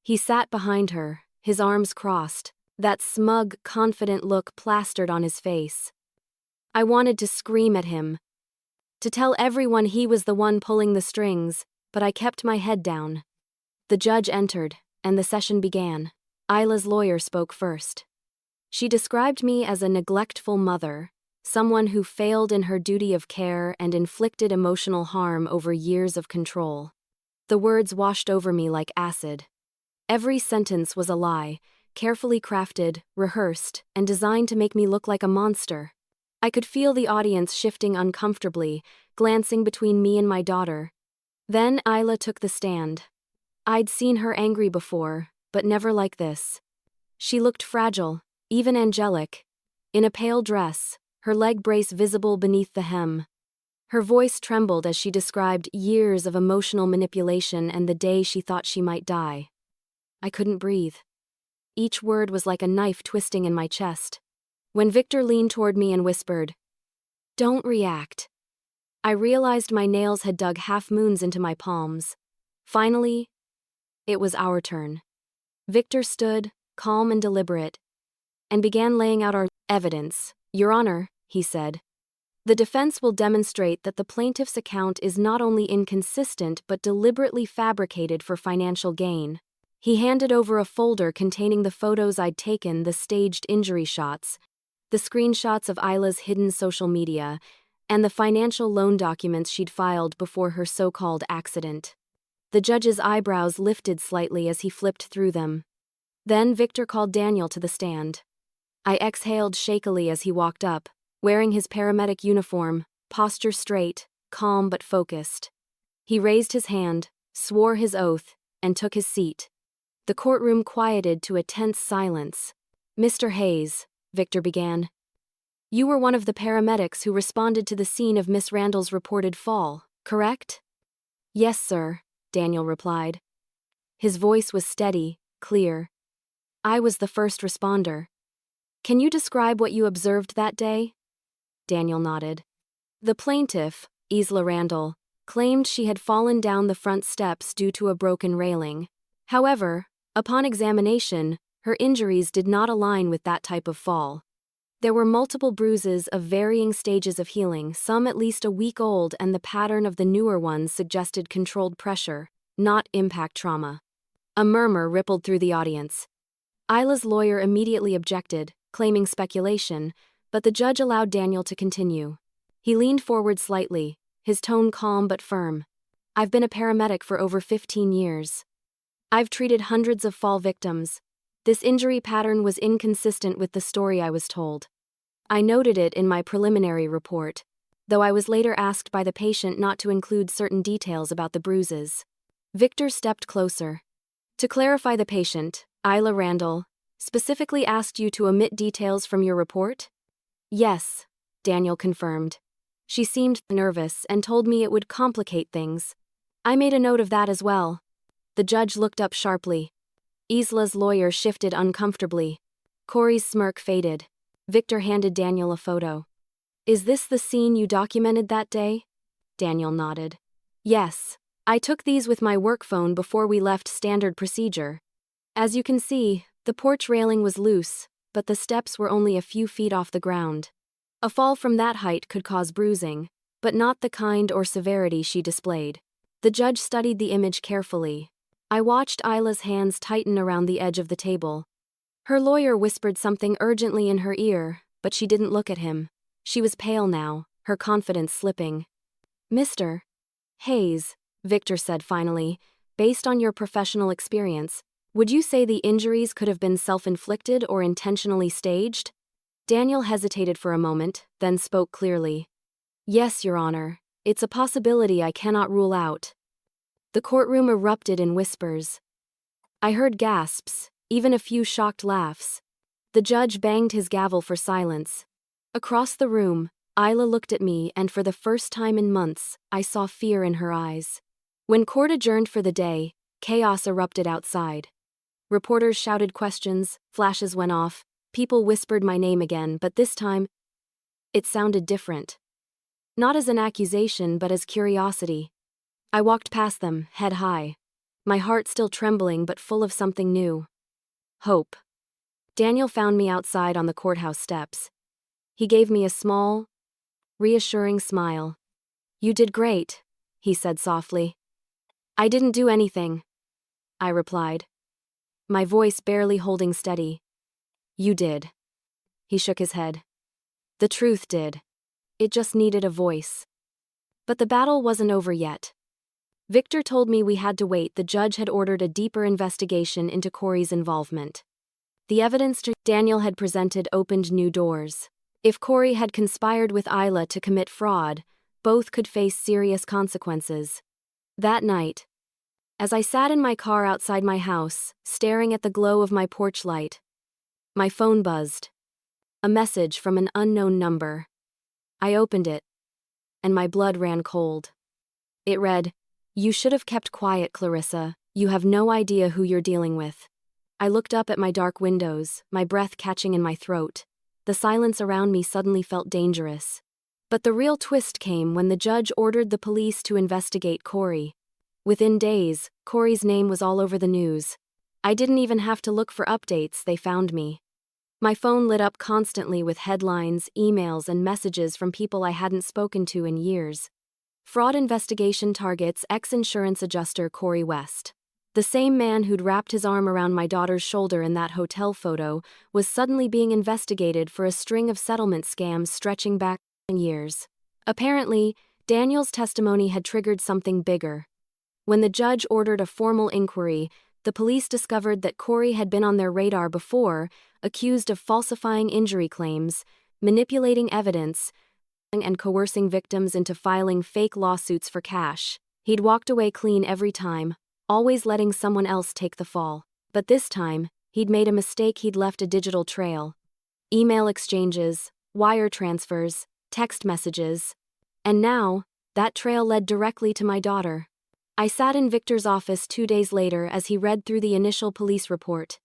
He sat behind her, his arms crossed, that smug, confident look plastered on his face. I wanted to scream at him, to tell everyone he was the one pulling the strings, but I kept my head down. The judge entered, and the session began. Isla's lawyer spoke first. She described me as a neglectful mother, someone who failed in her duty of care and inflicted emotional harm over years of control. The words washed over me like acid. Every sentence was a lie, carefully crafted, rehearsed, and designed to make me look like a monster. I could feel the audience shifting uncomfortably, glancing between me and my daughter. Then Isla took the stand. I'd seen her angry before, but never like this. She looked fragile, even angelic, in a pale dress, her leg brace visible beneath the hem. Her voice trembled as she described years of emotional manipulation and the day she thought she might die. I couldn't breathe. Each word was like a knife twisting in my chest. When Victor leaned toward me and whispered, "Don't react," I realized my nails had dug half-moons into my palms. Finally, it was our turn. Victor stood, calm and deliberate, and began laying out our evidence. "Your Honor," he said, "the defense will demonstrate that the plaintiff's account is not only inconsistent but deliberately fabricated for financial gain." He handed over a folder containing the photos I'd taken, the staged injury shots, the screenshots of Isla's hidden social media, and the financial loan documents she'd filed before her so-called accident. The judge's eyebrows lifted slightly as he flipped through them. Then Victor called Daniel to the stand. I exhaled shakily as he walked up, wearing his paramedic uniform, posture straight, calm but focused. He raised his hand, swore his oath, and took his seat. The courtroom quieted to a tense silence. "Mr. Hayes," Victor began, "you were one of the paramedics who responded to the scene of Miss Randall's reported fall, correct?" "Yes, sir," Daniel replied. His voice was steady, clear. "I was the first responder. Can you describe what you observed that day?" Daniel nodded. The plaintiff, Isla Randall, claimed she had fallen down the front steps due to a broken railing. However, upon examination, her injuries did not align with that type of fall. There were multiple bruises of varying stages of healing, some at least a week old, and the pattern of the newer ones suggested controlled pressure, not impact trauma. A murmur rippled through the audience. Isla's lawyer immediately objected, claiming speculation, but the judge allowed Daniel to continue. He leaned forward slightly, his tone calm but firm. "I've been a paramedic for over 15 years. I've treated hundreds of fall victims. This injury pattern was inconsistent with the story I was told. I noted it in my preliminary report, though I was later asked by the patient not to include certain details about the bruises." Victor stepped closer. "To clarify, the patient, Isla Randall, specifically asked you to omit details from your report?" "Yes," Daniel confirmed. "She seemed nervous and told me it would complicate things. I made a note of that as well." The judge looked up sharply. Isla's lawyer shifted uncomfortably. Corey's smirk faded. Victor handed Daniel a photo. "Is this the scene you documented that day?" Daniel nodded. "Yes. I took these with my work phone before we left standard procedure. As you can see, the porch railing was loose, but the steps were only a few feet off the ground. A fall from that height could cause bruising, but not the kind or severity she displayed." The judge studied the image carefully. I watched Isla's hands tighten around the edge of the table. Her lawyer whispered something urgently in her ear, but she didn't look at him. She was pale now, her confidence slipping. "Mr. Hayes," Victor said finally, "based on your professional experience, would you say the injuries could have been self-inflicted or intentionally staged?" Daniel hesitated for a moment, then spoke clearly. "Yes, Your Honor. It's a possibility I cannot rule out." The courtroom erupted in whispers. I heard gasps, even a few shocked laughs. The judge banged his gavel for silence. Across the room, Isla looked at me, and for the first time in months, I saw fear in her eyes. When court adjourned for the day, chaos erupted outside. Reporters shouted questions, flashes went off, people whispered my name again, but this time, it sounded different. Not as an accusation, but as curiosity. I walked past them, head high. My heart still trembling but full of something new. Hope. Daniel found me outside on the courthouse steps. He gave me a small, reassuring smile. "You did great," he said softly. "I didn't do anything," I replied, my voice barely holding steady. "You did." He shook his head. "The truth did. It just needed a voice." But the battle wasn't over yet. Victor told me we had to wait. The judge had ordered a deeper investigation into Corey's involvement. The evidence Daniel had presented opened new doors. If Corey had conspired with Isla to commit fraud, both could face serious consequences. That night, As I sat in my car outside my house, staring at the glow of my porch light, my phone buzzed. A message from an unknown number. I opened it, and my blood ran cold. It read, "You should have kept quiet, Clarissa. You have no idea who you're dealing with." I looked up at my dark windows, my breath catching in my throat. The silence around me suddenly felt dangerous. But the real twist came when the judge ordered the police to investigate Corey. Within days, Corey's name was all over the news. I didn't even have to look for updates, they found me. My phone lit up constantly with headlines, emails, and messages from people I hadn't spoken to in years. Fraud investigation targets ex-insurance adjuster Corey West. The same man who'd wrapped his arm around my daughter's shoulder in that hotel photo was suddenly being investigated for a string of settlement scams stretching back years. Apparently, Daniel's testimony had triggered something bigger. When the judge ordered a formal inquiry, the police discovered that Corey had been on their radar before, accused of falsifying injury claims, manipulating evidence, and coercing victims into filing fake lawsuits for cash. He'd walked away clean every time, always letting someone else take the fall. But this time, he'd made a mistake. He'd left a digital trail. Email exchanges, wire transfers, text messages. And now, that trail led directly to my daughter. I sat in Victor's office 2 days later as he read through the initial police report.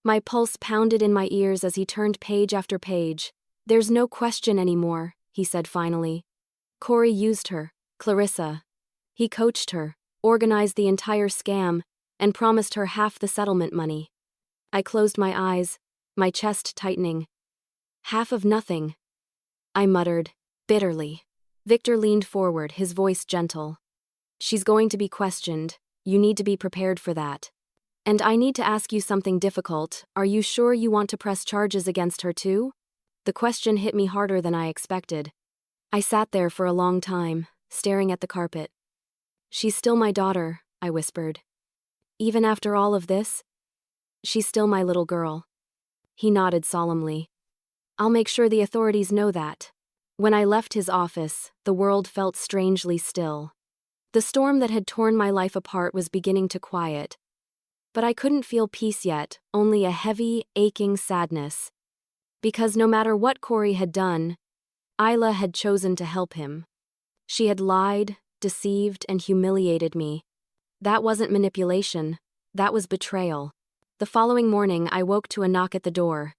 My pulse pounded in my ears as he turned page after page. "There's no question anymore," he said finally. "Corey used her, Clarissa. He coached her, organized the entire scam, and promised her half the settlement money." I closed my eyes, my chest tightening. "Half of nothing," I muttered, bitterly. Victor leaned forward, his voice gentle. "She's going to be questioned. You need to be prepared for that. And I need to ask you something difficult. Are you sure you want to press charges against her too?" The question hit me harder than I expected. I sat there for a long time, staring at the carpet. "She's still my daughter," I whispered. "Even after all of this? She's still my little girl." He nodded solemnly. "I'll make sure the authorities know that." When I left his office, the world felt strangely still. The storm that had torn my life apart was beginning to quiet. But I couldn't feel peace yet, only a heavy, aching sadness. Because no matter what Corey had done, Isla had chosen to help him. She had lied, deceived, and humiliated me. That wasn't manipulation. That was betrayal. The following morning, I woke to a knock at the door.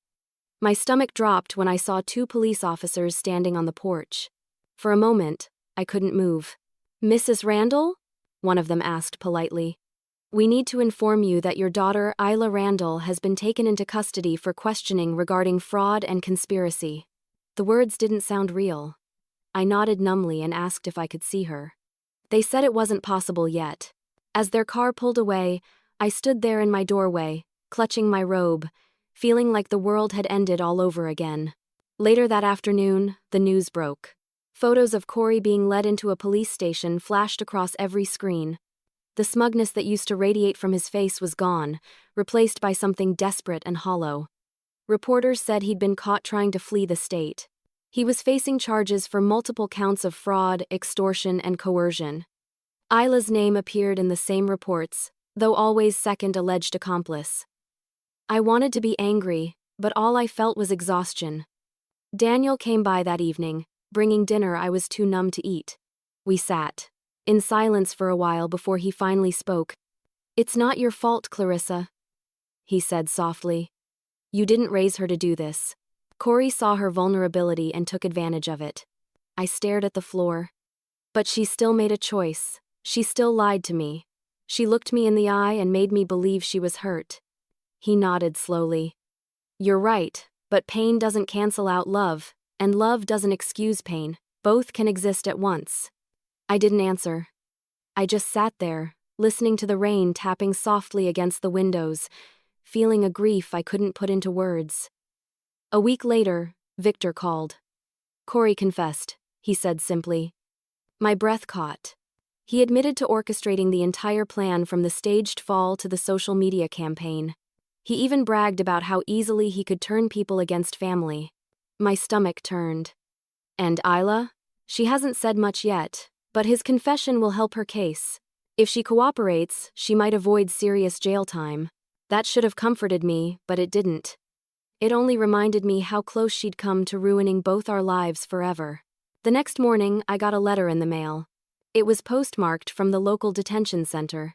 My stomach dropped when I saw 2 police officers standing on the porch. For a moment, I couldn't move. "Mrs. Randall?" one of them asked politely. "We need to inform you that your daughter, Isla Randall, has been taken into custody for questioning regarding fraud and conspiracy." The words didn't sound real. I nodded numbly and asked if I could see her. They said it wasn't possible yet. As their car pulled away, I stood there in my doorway, clutching my robe, feeling like the world had ended all over again. Later that afternoon, the news broke. Photos of Corey being led into a police station flashed across every screen. The smugness that used to radiate from his face was gone, replaced by something desperate and hollow. Reporters said he'd been caught trying to flee the state. He was facing charges for multiple counts of fraud, extortion, and coercion. Isla's name appeared in the same reports, though always second alleged accomplice. I wanted to be angry, but all I felt was exhaustion. Daniel came by that evening, bringing dinner I was too numb to eat. We sat in silence for a while before he finally spoke. "It's not your fault, Clarissa," he said softly. "You didn't raise her to do this. Corey saw her vulnerability and took advantage of it." I stared at the floor. "But she still made a choice. She still lied to me. She looked me in the eye and made me believe she was hurt." He nodded slowly. "You're right, but pain doesn't cancel out love, and love doesn't excuse pain. Both can exist at once." I didn't answer. I just sat there, listening to the rain tapping softly against the windows, feeling a grief I couldn't put into words. A week later, Victor called. "Corey confessed," he said simply. My breath caught. He admitted to orchestrating the entire plan from the staged fall to the social media campaign. He even bragged about how easily he could turn people against family. My stomach turned. And Isla? She hasn't said much yet, but his confession will help her case. If she cooperates, she might avoid serious jail time. That should have comforted me, but it didn't. It only reminded me how close she'd come to ruining both our lives forever. The next morning, I got a letter in the mail. It was postmarked from the local detention center.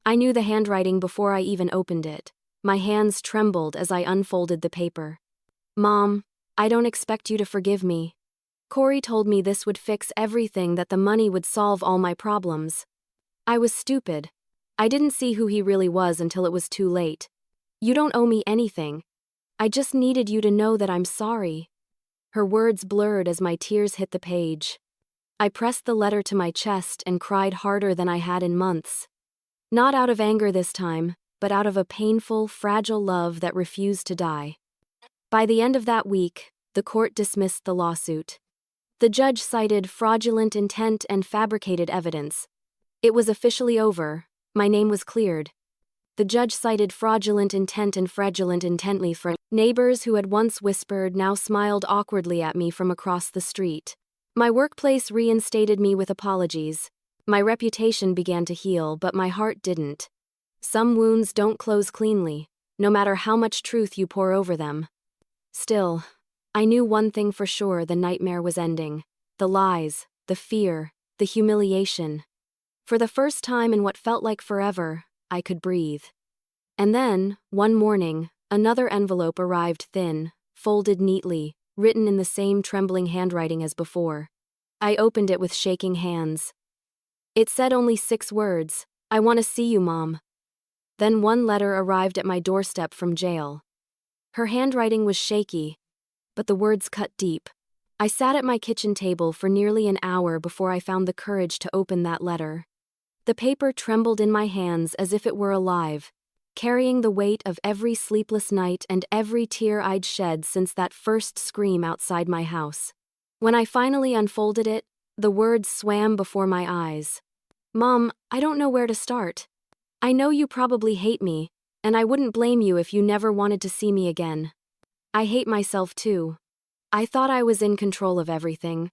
I knew the handwriting before I even opened it. My hands trembled as I unfolded the paper. Mom, I don't expect you to forgive me. Corey told me this would fix everything, that the money would solve all my problems. I was stupid. I didn't see who he really was until it was too late. You don't owe me anything. I just needed you to know that I'm sorry. Her words blurred as my tears hit the page. I pressed the letter to my chest and cried harder than I had in months. Not out of anger this time, but out of a painful, fragile love that refused to die. By the end of that week, the court dismissed the lawsuit. The judge cited fraudulent intent and fabricated evidence. It was officially over. My name was cleared. The judge cited fraudulent intent and fraudulent intently for neighbors who had once whispered now smiled awkwardly at me from across the street. My workplace reinstated me with apologies. My reputation began to heal, but my heart didn't. Some wounds don't close cleanly, no matter how much truth you pour over them. Still, I knew one thing for sure: the nightmare was ending. The lies, the fear, the humiliation. For the first time in what felt like forever, I could breathe. And then, one morning, another envelope arrived, thin, folded neatly, written in the same trembling handwriting as before. I opened it with shaking hands. It said only 6 words: I want to see you, Mom. Then one letter arrived at my doorstep from jail. Her handwriting was shaky, but the words cut deep. I sat at my kitchen table for nearly an hour before I found the courage to open that letter. The paper trembled in my hands as if it were alive, carrying the weight of every sleepless night and every tear I'd shed since that first scream outside my house. When I finally unfolded it, the words swam before my eyes. Mom, I don't know where to start. I know you probably hate me, and I wouldn't blame you if you never wanted to see me again. I hate myself too. I thought I was in control of everything,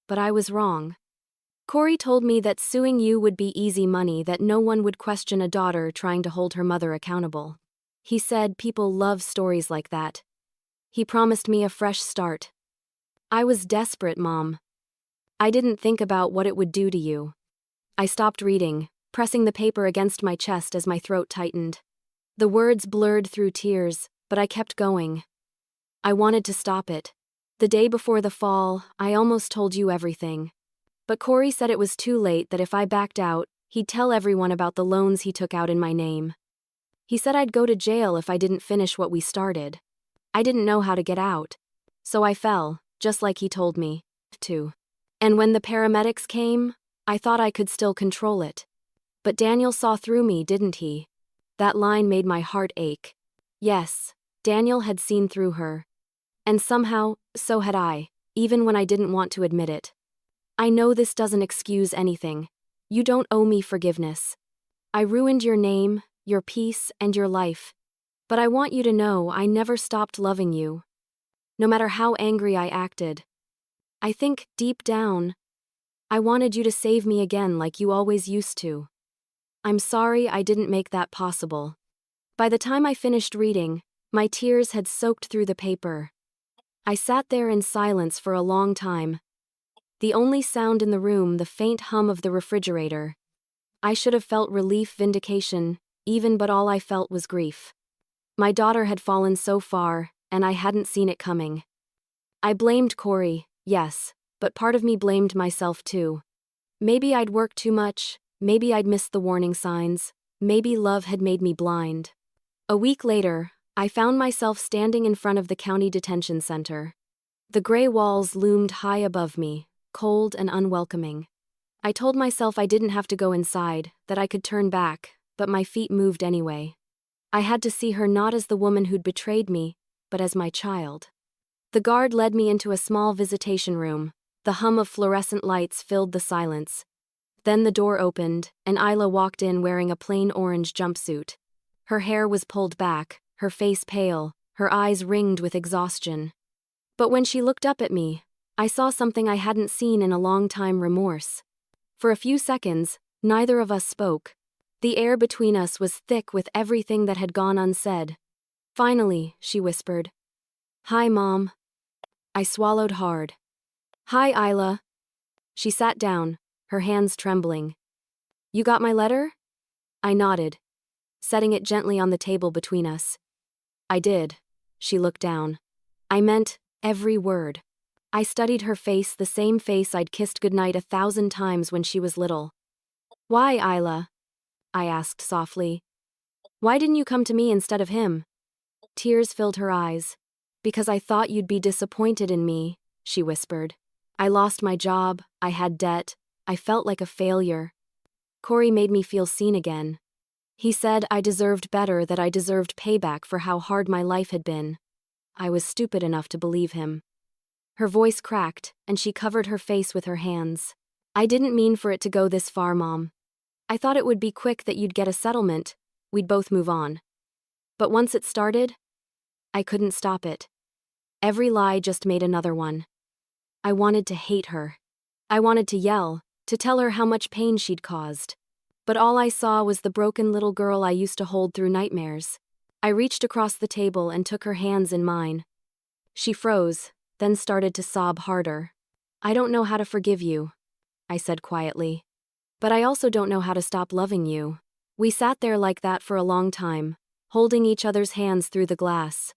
but I was wrong. Corey told me that suing you would be easy money, that no one would question a daughter trying to hold her mother accountable. He said people love stories like that. He promised me a fresh start. I was desperate, Mom. I didn't think about what it would do to you. I stopped reading, pressing the paper against my chest as my throat tightened. The words blurred through tears, but I kept going. I wanted to stop it. The day before the fall, I almost told you everything. But Corey said it was too late, that if I backed out, he'd tell everyone about the loans he took out in my name. He said I'd go to jail if I didn't finish what we started. I didn't know how to get out. So I fell, just like he told me to. And when the paramedics came, I thought I could still control it. But Daniel saw through me, didn't he? That line made my heart ache. Yes, Daniel had seen through her. And somehow, so had I, even when I didn't want to admit it. I know this doesn't excuse anything. You don't owe me forgiveness. I ruined your name, your peace, and your life. But I want you to know I never stopped loving you. No matter how angry I acted. I think, deep down, I wanted you to save me again like you always used to. I'm sorry I didn't make that possible. By the time I finished reading, my tears had soaked through the paper. I sat there in silence for a long time. The only sound in the room, the faint hum of the refrigerator. I should have felt relief, vindication, even, but all I felt was grief. My daughter had fallen so far, and I hadn't seen it coming. I blamed Corey, yes, but part of me blamed myself too. Maybe I'd worked too much, maybe I'd missed the warning signs, maybe love had made me blind. A week later, I found myself standing in front of the county detention center. The gray walls loomed high above me, cold and unwelcoming. I told myself I didn't have to go inside, that I could turn back, but my feet moved anyway. I had to see her not as the woman who'd betrayed me, but as my child. The guard led me into a small visitation room. The hum of fluorescent lights filled the silence. Then the door opened, and Isla walked in wearing a plain orange jumpsuit. Her hair was pulled back, her face pale, her eyes ringed with exhaustion. But when she looked up at me, I saw something I hadn't seen in a long time: remorse. For a few seconds, Neither of us spoke. The air between us was thick with everything that had gone unsaid. Finally, she whispered. "Hi, Mom." I swallowed hard. "Hi, Isla." She sat down, her hands trembling. "You got my letter?" I nodded, setting it gently on the table between us. "I did." She looked down. I meant every word. I studied her face, the same face I'd kissed goodnight 1,000 times when she was little. "Why, Isla?" I asked softly. "Why didn't you come to me instead of him?" Tears filled her eyes. "Because I thought you'd be disappointed in me," she whispered. "I lost my job, I had debt, I felt like a failure. Corey made me feel seen again. He said I deserved better, that I deserved payback for how hard my life had been. I was stupid enough to believe him." Her voice cracked, and she covered her face with her hands. "I didn't mean for it to go this far, Mom. I thought it would be quick, that you'd get a settlement, we'd both move on. But once it started, I couldn't stop it. Every lie just made another one. I wanted to hate her. I wanted to yell, to tell her how much pain she'd caused. But all I saw was the broken little girl I used to hold through nightmares. I reached across the table and took her hands in mine. She froze, then started to sob harder. "I don't know how to forgive you," I said quietly. "But I also don't know how to stop loving you." We sat there like that for a long time, holding each other's hands through the glass.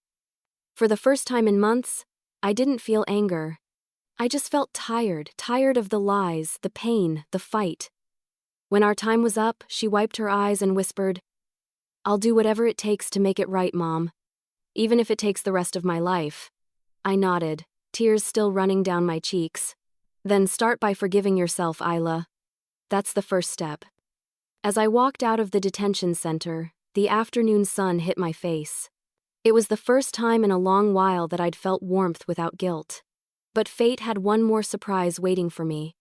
For the first time in months, I didn't feel anger. I just felt tired of the lies, the pain, the fight. When our time was up, she wiped her eyes and whispered, "I'll do whatever it takes to make it right, Mom. Even if it takes the rest of my life." I nodded, tears still running down my cheeks. "Then start by forgiving yourself, Isla. That's the first step." As I walked out of the detention center, the afternoon sun hit my face. It was the first time in a long while that I'd felt warmth without guilt. But fate had one more surprise waiting for me.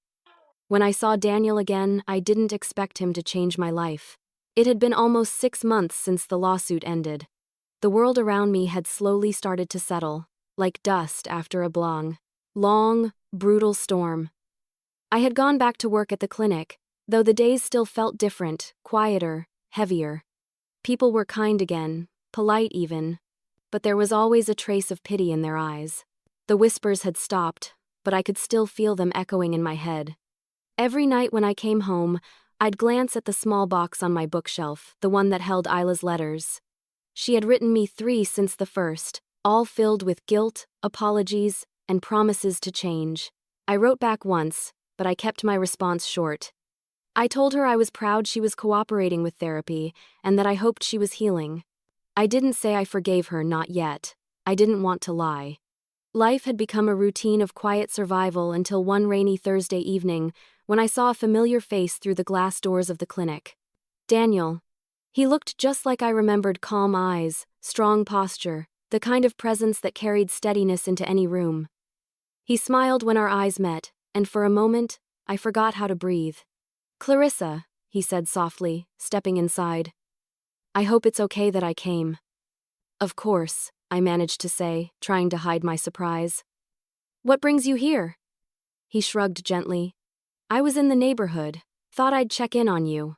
When I saw Daniel again, I didn't expect him to change my life. It had been almost 6 months since the lawsuit ended. The world around me had slowly started to settle, like dust after a long, brutal storm. I had gone back to work at the clinic, though the days still felt different, quieter, heavier. People were kind again, polite even, but there was always a trace of pity in their eyes. The whispers had stopped, but I could still feel them echoing in my head. Every night when I came home, I'd glance at the small box on my bookshelf, the one that held Isla's letters. She had written me 3 since the first, all filled with guilt, apologies, and promises to change. I wrote back once, but I kept my response short. I told her I was proud she was cooperating with therapy, and that I hoped she was healing. I didn't say I forgave her, not yet. I didn't want to lie. Life had become a routine of quiet survival until one rainy Thursday evening, when I saw a familiar face through the glass doors of the clinic. Daniel. He looked just like I remembered: calm eyes, strong posture, the kind of presence that carried steadiness into any room. He smiled when our eyes met, and for a moment, I forgot how to breathe. "Clarissa," he said softly, stepping inside. "I hope it's okay that I came." "Of course," I managed to say, trying to hide my surprise. "What brings you here?" He shrugged gently. "I was in the neighborhood. Thought I'd check in on you."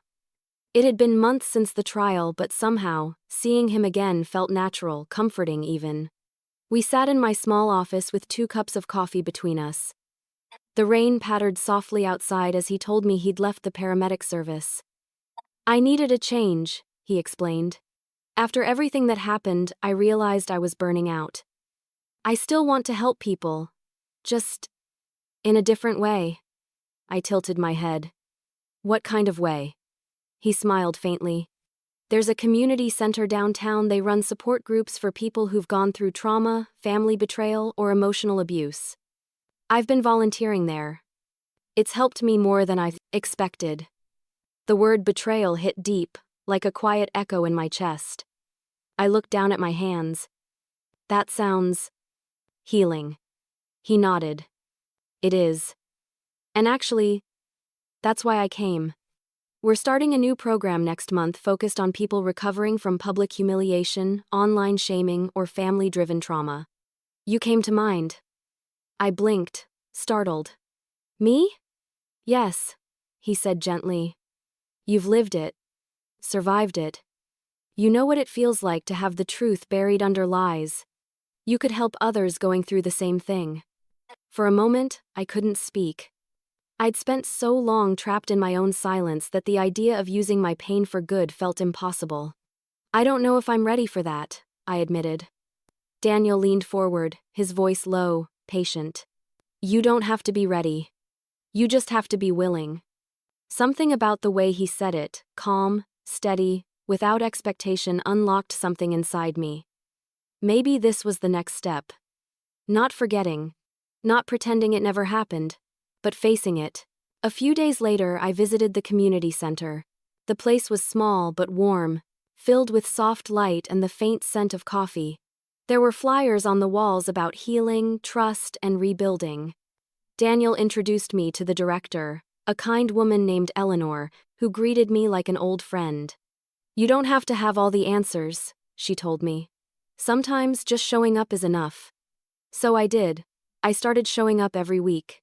It had been months since the trial, but somehow, seeing him again felt natural, comforting even. We sat in my small office with 2 cups of coffee between us. The rain pattered softly outside as he told me he'd left the paramedic service. "I needed a change," he explained. "After everything that happened, I realized I was burning out. I still want to help people, just in a different way." I tilted my head. "What kind of way?" He smiled faintly. "There's a community center downtown. They run support groups for people who've gone through trauma, family betrayal, or emotional abuse. I've been volunteering there. It's helped me more than I've expected." The word betrayal hit deep, like a quiet echo in my chest. I looked down at my hands. "That sounds healing." He nodded. "It is. And actually, that's why I came. We're starting a new program next month focused on people recovering from public humiliation, online shaming, or family-driven trauma. You came to mind." I blinked, startled. "Me?" "Yes," he said gently. You've lived it, survived it. You know what it feels like to have the truth buried under lies. You could help others going through the same thing. For a moment, I couldn't speak. I'd spent so long trapped in my own silence that the idea of using my pain for good felt impossible. I don't know if I'm ready for that, I admitted. Daniel leaned forward, his voice low, patient. You don't have to be ready. You just have to be willing. Something about the way he said it, calm, steady, without expectation, unlocked something inside me. Maybe this was the next step. Not forgetting. Not pretending it never happened, but facing it. A few days later, I visited the community center. The place was small but warm, filled with soft light and the faint scent of coffee. There were flyers on the walls about healing, trust, and rebuilding. Daniel introduced me to the director, a kind woman named Eleanor, who greeted me like an old friend. You don't have to have all the answers, she told me. Sometimes just showing up is enough. So I did. I started showing up every week.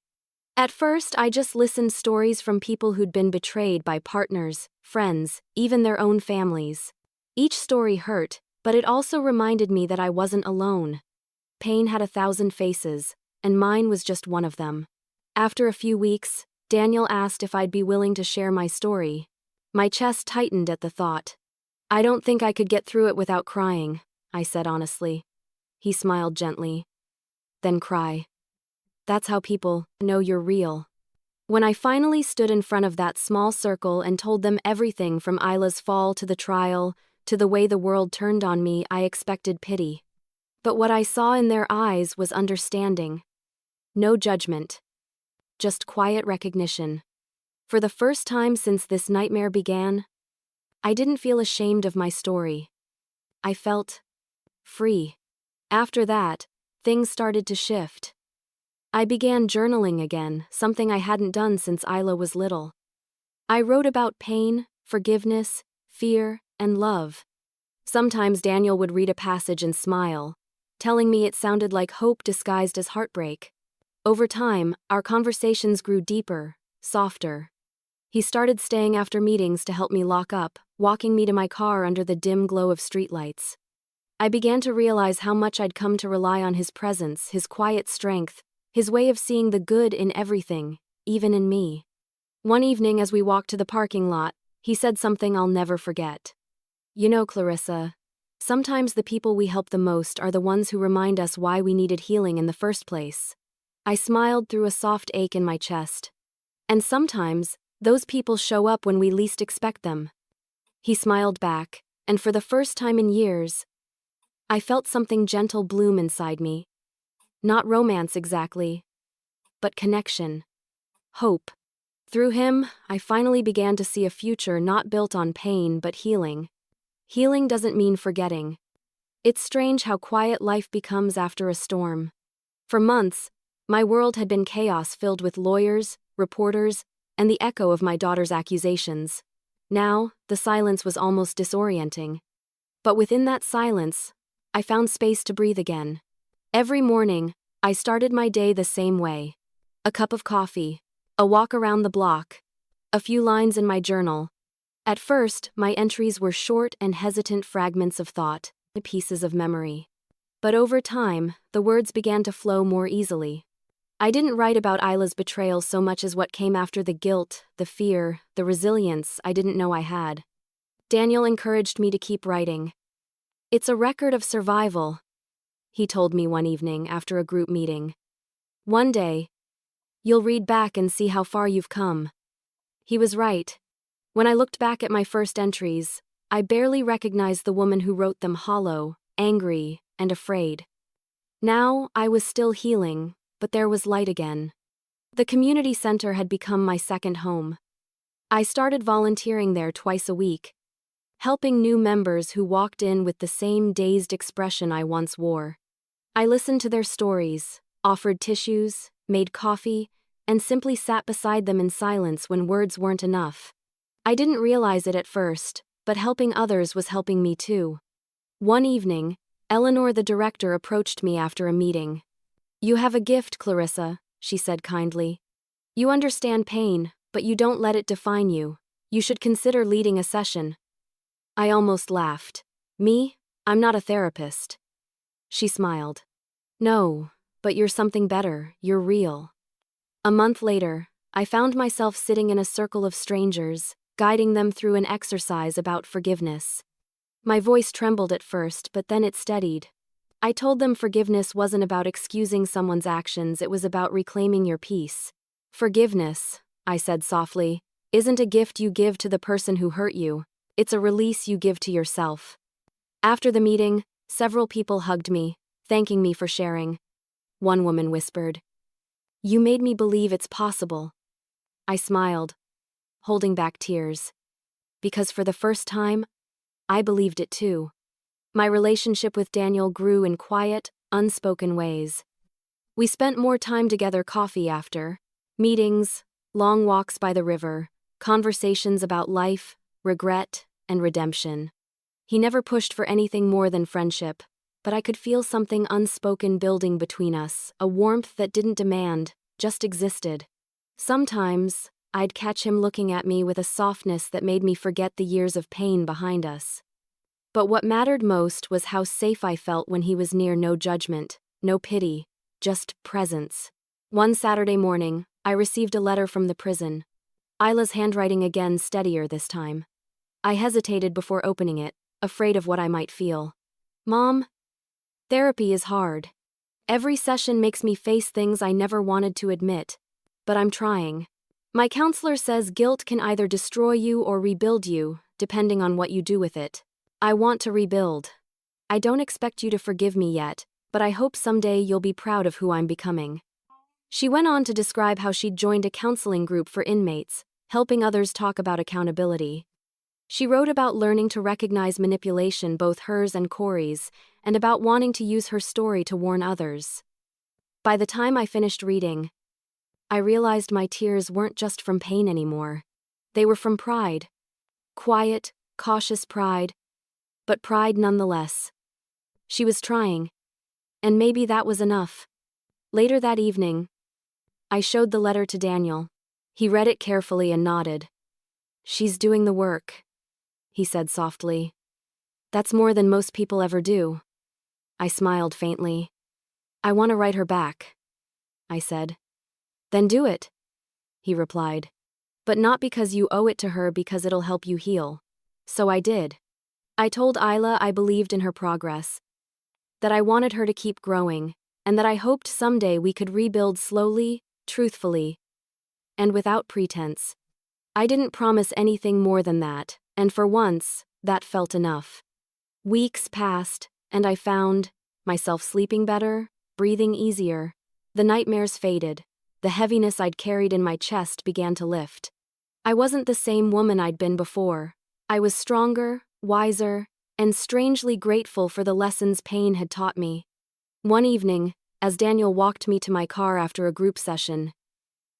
At first, I just listened stories from people who'd been betrayed by partners, friends, even their own families. Each story hurt, but it also reminded me that I wasn't alone. Pain had 1,000 faces, and mine was just one of them. After a few weeks, Daniel asked if I'd be willing to share my story. My chest tightened at the thought. I don't think I could get through it without crying, I said honestly. He smiled gently. Then cry. That's how people know you're real. When I finally stood in front of that small circle and told them everything from Isla's fall to the trial, to the way the world turned on me, I expected pity. But what I saw in their eyes was understanding. No judgment. Just quiet recognition. For the first time since this nightmare began, I didn't feel ashamed of my story. I felt free. After that, things started to shift. I began journaling again, something I hadn't done since Isla was little. I wrote about pain, forgiveness, fear, and love. Sometimes Daniel would read a passage and smile, telling me it sounded like hope disguised as heartbreak. Over time, our conversations grew deeper, softer. He started staying after meetings to help me lock up, walking me to my car under the dim glow of streetlights. I began to realize how much I'd come to rely on his presence, his quiet strength, his way of seeing the good in everything, even in me. One evening as we walked to the parking lot, he said something I'll never forget. You know, Clarissa, sometimes the people we help the most are the ones who remind us why we needed healing in the first place. I smiled through a soft ache in my chest. And sometimes, those people show up when we least expect them. He smiled back, and for the first time in years, I felt something gentle bloom inside me. Not romance exactly, but connection. Hope. Through him, I finally began to see a future not built on pain but healing. Healing doesn't mean forgetting. It's strange how quiet life becomes after a storm. For months, my world had been chaos filled with lawyers, reporters, and the echo of my daughter's accusations. Now, the silence was almost disorienting. But within that silence, I found space to breathe again. Every morning, I started my day the same way. A cup of coffee, a walk around the block, a few lines in my journal. At first, my entries were short and hesitant fragments of thought, pieces of memory. But over time, the words began to flow more easily. I didn't write about Isla's betrayal so much as what came after: the guilt, the fear, the resilience I didn't know I had. Daniel encouraged me to keep writing. It's a record of survival, he told me one evening after a group meeting. One day, you'll read back and see how far you've come. He was right. When I looked back at my first entries, I barely recognized the woman who wrote them: hollow, angry, and afraid. Now, I was still healing, but there was light again. The community center had become my second home. I started volunteering there twice a week, helping new members who walked in with the same dazed expression I once wore. I listened to their stories, offered tissues, made coffee, and simply sat beside them in silence when words weren't enough. I didn't realize it at first, but helping others was helping me too. One evening, Eleanor, the director, approached me after a meeting. You have a gift, Clarissa, she said kindly. You understand pain, but you don't let it define you. You should consider leading a session. I almost laughed. Me? I'm not a therapist. She smiled. No, but you're something better, you're real. A month later, I found myself sitting in a circle of strangers, guiding them through an exercise about forgiveness. My voice trembled at first, but then it steadied. I told them forgiveness wasn't about excusing someone's actions, it was about reclaiming your peace. Forgiveness, I said softly, isn't a gift you give to the person who hurt you, it's a release you give to yourself. After the meeting, several people hugged me, thanking me for sharing. One woman whispered, "You made me believe it's possible." I smiled, holding back tears. Because for the first time, I believed it too. My relationship with Daniel grew in quiet, unspoken ways. We spent more time together, coffee after, meetings, long walks by the river, conversations about life, regret, and redemption. He never pushed for anything more than friendship, but I could feel something unspoken building between us, a warmth that didn't demand, just existed. Sometimes, I'd catch him looking at me with a softness that made me forget the years of pain behind us. But what mattered most was how safe I felt when he was near. No judgment, no pity, just presence. One Saturday morning, I received a letter from the prison. Isla's handwriting again, steadier this time. I hesitated before opening it, afraid of what I might feel. Mom, therapy is hard. Every session makes me face things I never wanted to admit. But I'm trying. My counselor says guilt can either destroy you or rebuild you, depending on what you do with it. I want to rebuild. I don't expect you to forgive me yet, but I hope someday you'll be proud of who I'm becoming. She went on to describe how she'd joined a counseling group for inmates, helping others talk about accountability. She wrote about learning to recognize manipulation, both hers and Corey's, and about wanting to use her story to warn others. By the time I finished reading, I realized my tears weren't just from pain anymore. They were from pride. Quiet, cautious pride, but pride nonetheless. She was trying, and maybe that was enough. Later that evening, I showed the letter to Daniel. He read it carefully and nodded. "She's doing the work," he said softly. "That's more than most people ever do." I smiled faintly. "I want to write her back," I said. "Then do it," he replied. "But not because you owe it to her, because it'll help you heal." So I did. I told Isla I believed in her progress, that I wanted her to keep growing, and that I hoped someday we could rebuild slowly, truthfully, and without pretense. I didn't promise anything more than that, and for once, that felt enough. Weeks passed, and I found myself sleeping better, breathing easier. The nightmares faded. The heaviness I'd carried in my chest began to lift. I wasn't the same woman I'd been before. I was stronger, wiser, and strangely grateful for the lessons pain had taught me. One evening, as Daniel walked me to my car after a group session,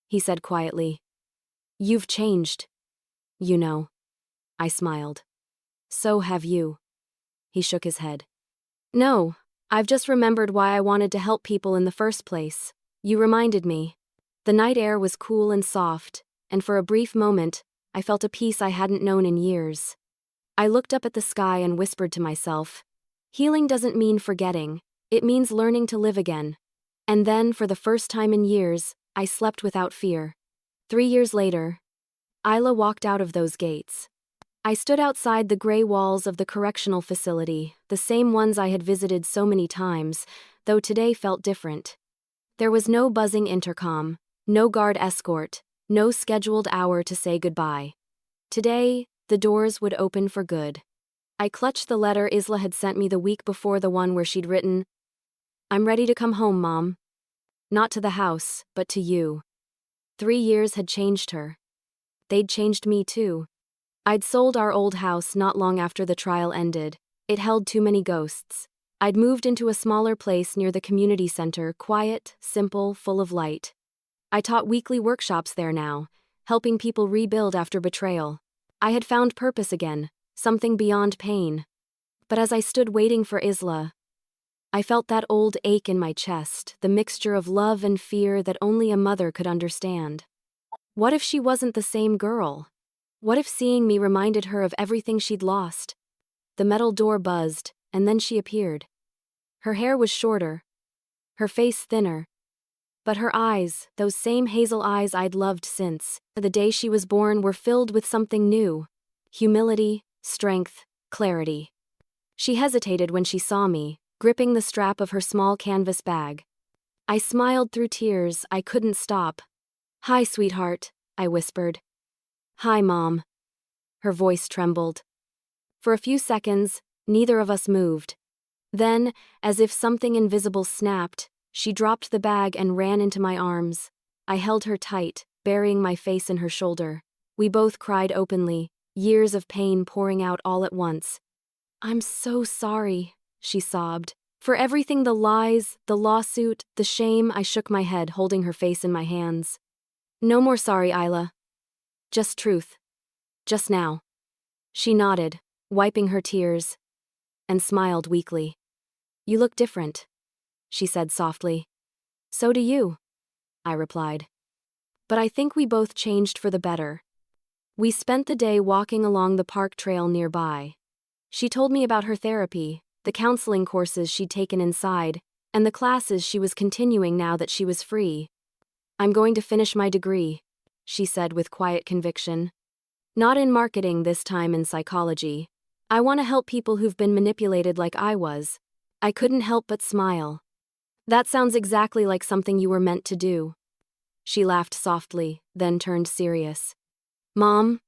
he said quietly, "You've changed. You know." I smiled. "So have you." He shook his head. "No, I've just remembered why I wanted to help people in the first place. You reminded me." The night air was cool and soft, and for a brief moment, I felt a peace I hadn't known in years. I looked up at the sky and whispered to myself, healing doesn't mean forgetting, it means learning to live again. And then, for the first time in years, I slept without fear. 3 years later, Isla walked out of those gates. I stood outside the gray walls of the correctional facility, the same ones I had visited so many times, though today felt different. There was no buzzing intercom, no guard escort, no scheduled hour to say goodbye. Today, the doors would open for good. I clutched the letter Isla had sent me the week before, the one where she'd written, "I'm ready to come home, Mom. Not to the house, but to you." 3 years had changed her. They'd changed me too. I'd sold our old house not long after the trial ended. It held too many ghosts. I'd moved into a smaller place near the community center, quiet, simple, full of light. I taught weekly workshops there now, helping people rebuild after betrayal. I had found purpose again, something beyond pain. But as I stood waiting for Isla, I felt that old ache in my chest, the mixture of love and fear that only a mother could understand. What if she wasn't the same girl? What if seeing me reminded her of everything she'd lost? The metal door buzzed, and then she appeared. Her hair was shorter, her face thinner, but her eyes, those same hazel eyes I'd loved since the day she was born, were filled with something new: humility, strength, clarity. She hesitated when she saw me, gripping the strap of her small canvas bag. I smiled through tears. I couldn't stop. "Hi, sweetheart," I whispered. "Hi, Mom." Her voice trembled. For a few seconds, neither of us moved. Then, as if something invisible snapped, she dropped the bag and ran into my arms. I held her tight, burying my face in her shoulder. We both cried openly, years of pain pouring out all at once. "I'm so sorry," she sobbed. "For everything, the lies, the lawsuit, the shame." I shook my head, holding her face in my hands. "No more sorry, Isla. Just truth. Just now." She nodded, wiping her tears, and smiled weakly. "You look different," she said softly. "So do you," I replied. But I think we both changed for the better. We spent the day walking along the park trail nearby. She told me about her therapy, the counseling courses she'd taken inside, and the classes she was continuing now that she was free. "I'm going to finish my degree," she said with quiet conviction. "Not in marketing this time, in psychology. I want to help people who've been manipulated like I was." I couldn't help but smile. "That sounds exactly like something you were meant to do." She laughed softly, then turned serious. "Mom,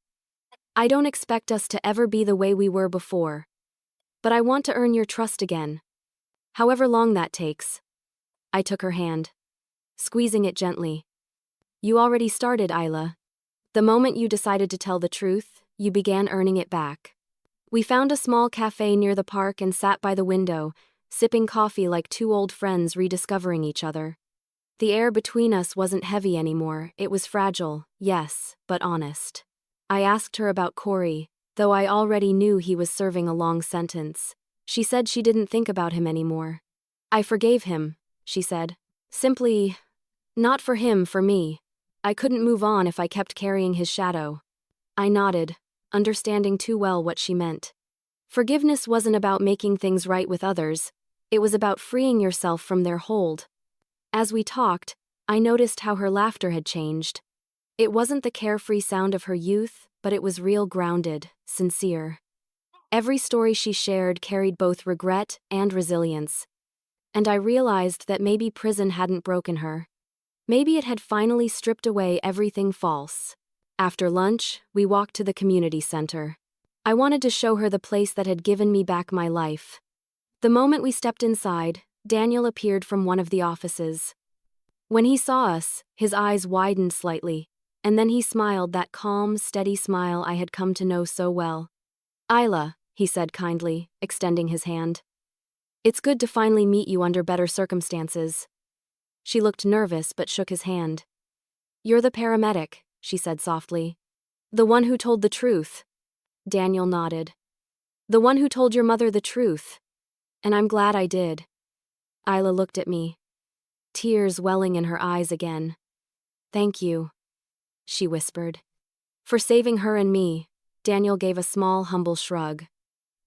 I don't expect us to ever be the way we were before. But I want to earn your trust again. However long that takes." I took her hand, squeezing it gently. "You already started, Isla. The moment you decided to tell the truth, you began earning it back." We found a small cafe near the park and sat by the window, sipping coffee like two old friends rediscovering each other. The air between us wasn't heavy anymore. It was fragile, yes, but honest. I asked her about Corey, though I already knew he was serving a long sentence. She said she didn't think about him anymore. "I forgave him," she said. "Simply, not for him, for me. I couldn't move on if I kept carrying his shadow." I nodded, understanding too well what she meant. Forgiveness wasn't about making things right with others. It was about freeing yourself from their hold. As we talked, I noticed how her laughter had changed. It wasn't the carefree sound of her youth, but it was real, grounded, sincere. Every story she shared carried both regret and resilience. And I realized that maybe prison hadn't broken her. Maybe it had finally stripped away everything false. After lunch, we walked to the community center. I wanted to show her the place that had given me back my life. The moment we stepped inside, Daniel appeared from one of the offices. When he saw us, his eyes widened slightly, and then he smiled, that calm, steady smile I had come to know so well. "Isla," he said kindly, extending his hand. "It's good to finally meet you under better circumstances." She looked nervous but shook his hand. "You're the paramedic," she said softly. "The one who told the truth." Daniel nodded. "The one who told your mother the truth. And I'm glad I did." Isla looked at me, tears welling in her eyes again. "Thank you," she whispered. "For saving her and me." Daniel gave a small, humble shrug.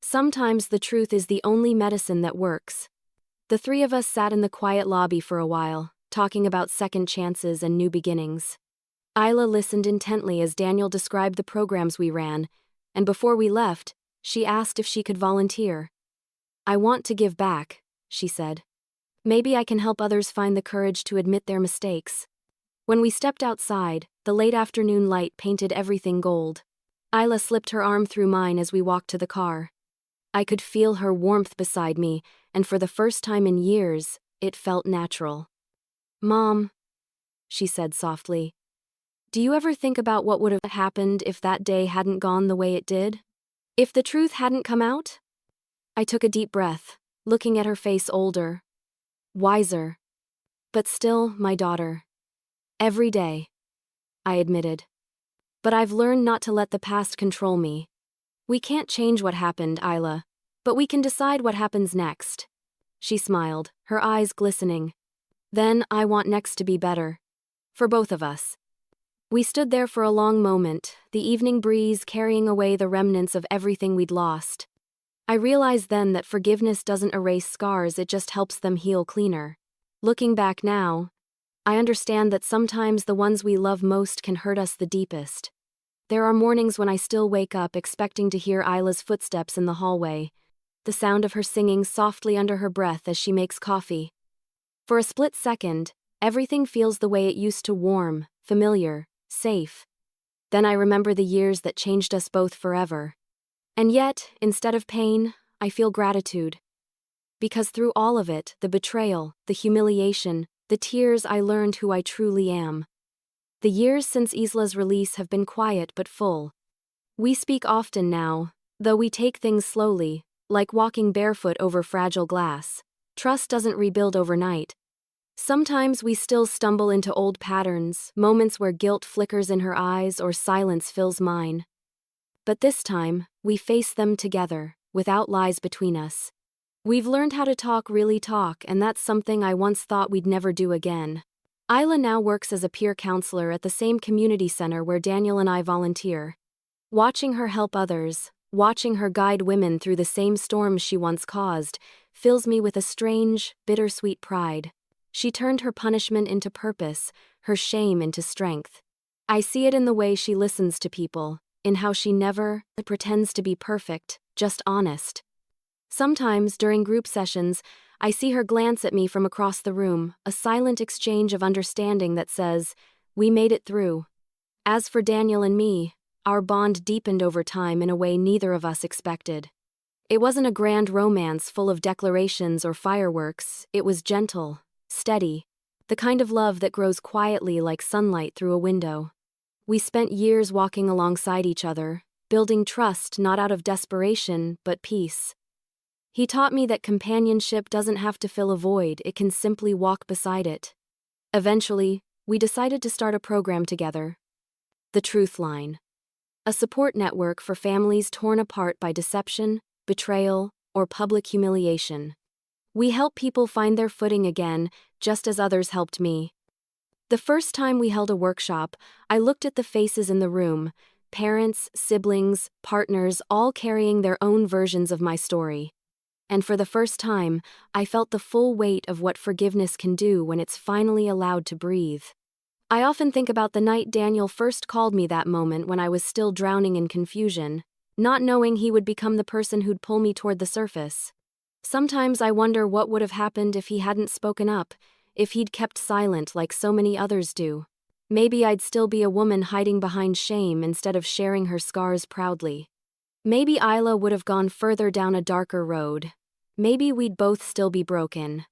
"Sometimes the truth is the only medicine that works." The three of us sat in the quiet lobby for a while, talking about second chances and new beginnings. Isla listened intently as Daniel described the programs we ran, and before we left, she asked if she could volunteer. "I want to give back," she said. "Maybe I can help others find the courage to admit their mistakes." When we stepped outside, the late afternoon light painted everything gold. Isla slipped her arm through mine as we walked to the car. I could feel her warmth beside me, and for the first time in years, it felt natural. "Mom," she said softly, "do you ever think about what would have happened if that day hadn't gone the way it did? If the truth hadn't come out?" I took a deep breath, looking at her face, older, wiser, but still my daughter. "Every day," I admitted. "But I've learned not to let the past control me. We can't change what happened, Isla, but we can decide what happens next." She smiled, her eyes glistening. "Then I want next to be better. For both of us." We stood there for a long moment, the evening breeze carrying away the remnants of everything we'd lost. I realized then that forgiveness doesn't erase scars, it just helps them heal cleaner. Looking back now, I understand that sometimes the ones we love most can hurt us the deepest. There are mornings when I still wake up expecting to hear Isla's footsteps in the hallway, the sound of her singing softly under her breath as she makes coffee. For a split second, everything feels the way it used to: warm, familiar, safe. Then I remember the years that changed us both forever. And yet, instead of pain, I feel gratitude. Because through all of it, the betrayal, the humiliation, the tears, I learned who I truly am. The years since Isla's release have been quiet but full. We speak often now, though we take things slowly, like walking barefoot over fragile glass. Trust doesn't rebuild overnight. Sometimes we still stumble into old patterns, moments where guilt flickers in her eyes or silence fills mine. But this time, we face them together, without lies between us. We've learned how to really talk, and that's something I once thought we'd never do again. Isla now works as a peer counselor at the same community center where Daniel and I volunteer. Watching her help others, watching her guide women through the same storms she once caused, fills me with a strange, bittersweet pride. She turned her punishment into purpose, her shame into strength. I see it in the way she listens to people, in how she never pretends to be perfect, just honest. Sometimes, during group sessions, I see her glance at me from across the room, a silent exchange of understanding that says, "We made it through." As for Daniel and me, our bond deepened over time in a way neither of us expected. It wasn't a grand romance full of declarations or fireworks, it was gentle, steady, the kind of love that grows quietly like sunlight through a window. We spent years walking alongside each other, building trust not out of desperation, but peace. He taught me that companionship doesn't have to fill a void, it can simply walk beside it. Eventually, we decided to start a program together. The Truth Line. A support network for families torn apart by deception, betrayal, or public humiliation. We help people find their footing again, just as others helped me. The first time we held a workshop, I looked at the faces in the room, parents, siblings, partners, all carrying their own versions of my story. And for the first time, I felt the full weight of what forgiveness can do when it's finally allowed to breathe. I often think about the night Daniel first called me, that moment when I was still drowning in confusion, not knowing he would become the person who'd pull me toward the surface. Sometimes I wonder what would have happened if he hadn't spoken up, if he'd kept silent like so many others do. Maybe I'd still be a woman hiding behind shame instead of sharing her scars proudly. Maybe Isla would have gone further down a darker road. Maybe we'd both still be broken.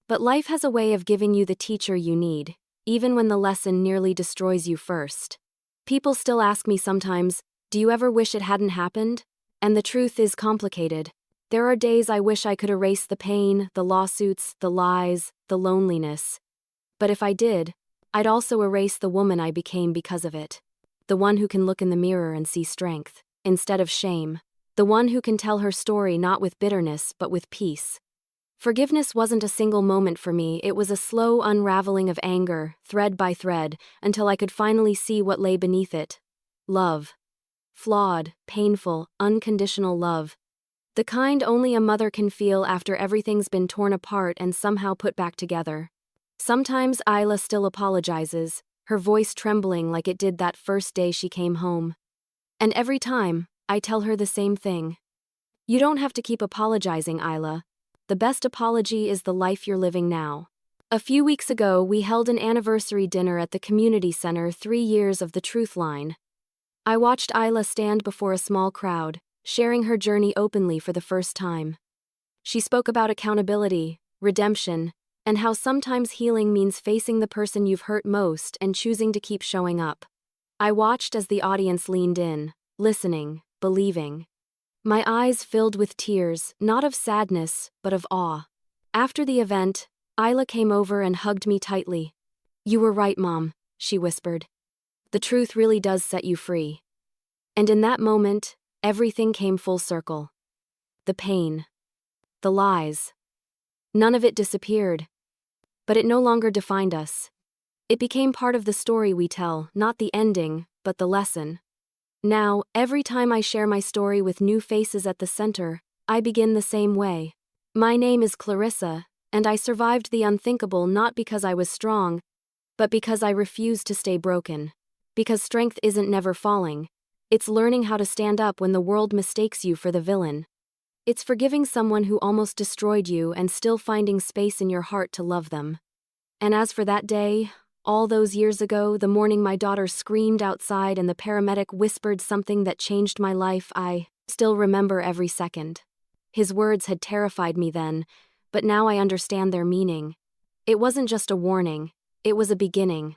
But life has a way of giving you the teacher you need, even when the lesson nearly destroys you first. People still ask me sometimes, "Do you ever wish it hadn't happened?" And the truth is complicated. There are days I wish I could erase the pain, the lawsuits, the lies, the loneliness. But if I did, I'd also erase the woman I became because of it. The one who can look in the mirror and see strength, instead of shame. The one who can tell her story not with bitterness but with peace. Forgiveness wasn't a single moment for me, it was a slow unraveling of anger, thread by thread, until I could finally see what lay beneath it. Love. Flawed, painful, unconditional love. The kind only a mother can feel after everything's been torn apart and somehow put back together. Sometimes Isla still apologizes, her voice trembling like it did that first day she came home. And every time, I tell her the same thing. You don't have to keep apologizing, Isla. The best apology is the life you're living now. A few weeks ago, we held an anniversary dinner at the community center, 3 years of the Truth Line. I watched Isla stand before a small crowd, sharing her journey openly for the first time. She spoke about accountability, redemption, and how sometimes healing means facing the person you've hurt most and choosing to keep showing up. I watched as the audience leaned in, listening, believing. My eyes filled with tears, not of sadness, but of awe. After the event, Isla came over and hugged me tightly. "You were right, Mom," she whispered. "The truth really does set you free." And in that moment, everything came full circle. The pain. The lies. None of it disappeared. But it no longer defined us. It became part of the story we tell, not the ending, but the lesson. Now, every time I share my story with new faces at the center, I begin the same way. My name is Clarissa, and I survived the unthinkable not because I was strong, but because I refused to stay broken. Because strength isn't never falling. It's learning how to stand up when the world mistakes you for the villain. It's forgiving someone who almost destroyed you and still finding space in your heart to love them. And as for that day, all those years ago, the morning my daughter screamed outside and the paramedic whispered something that changed my life, I still remember every second. His words had terrified me then, but now I understand their meaning. It wasn't just a warning, it was a beginning.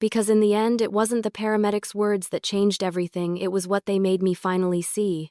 Because in the end, it wasn't the paramedic's words that changed everything, it was what they made me finally see.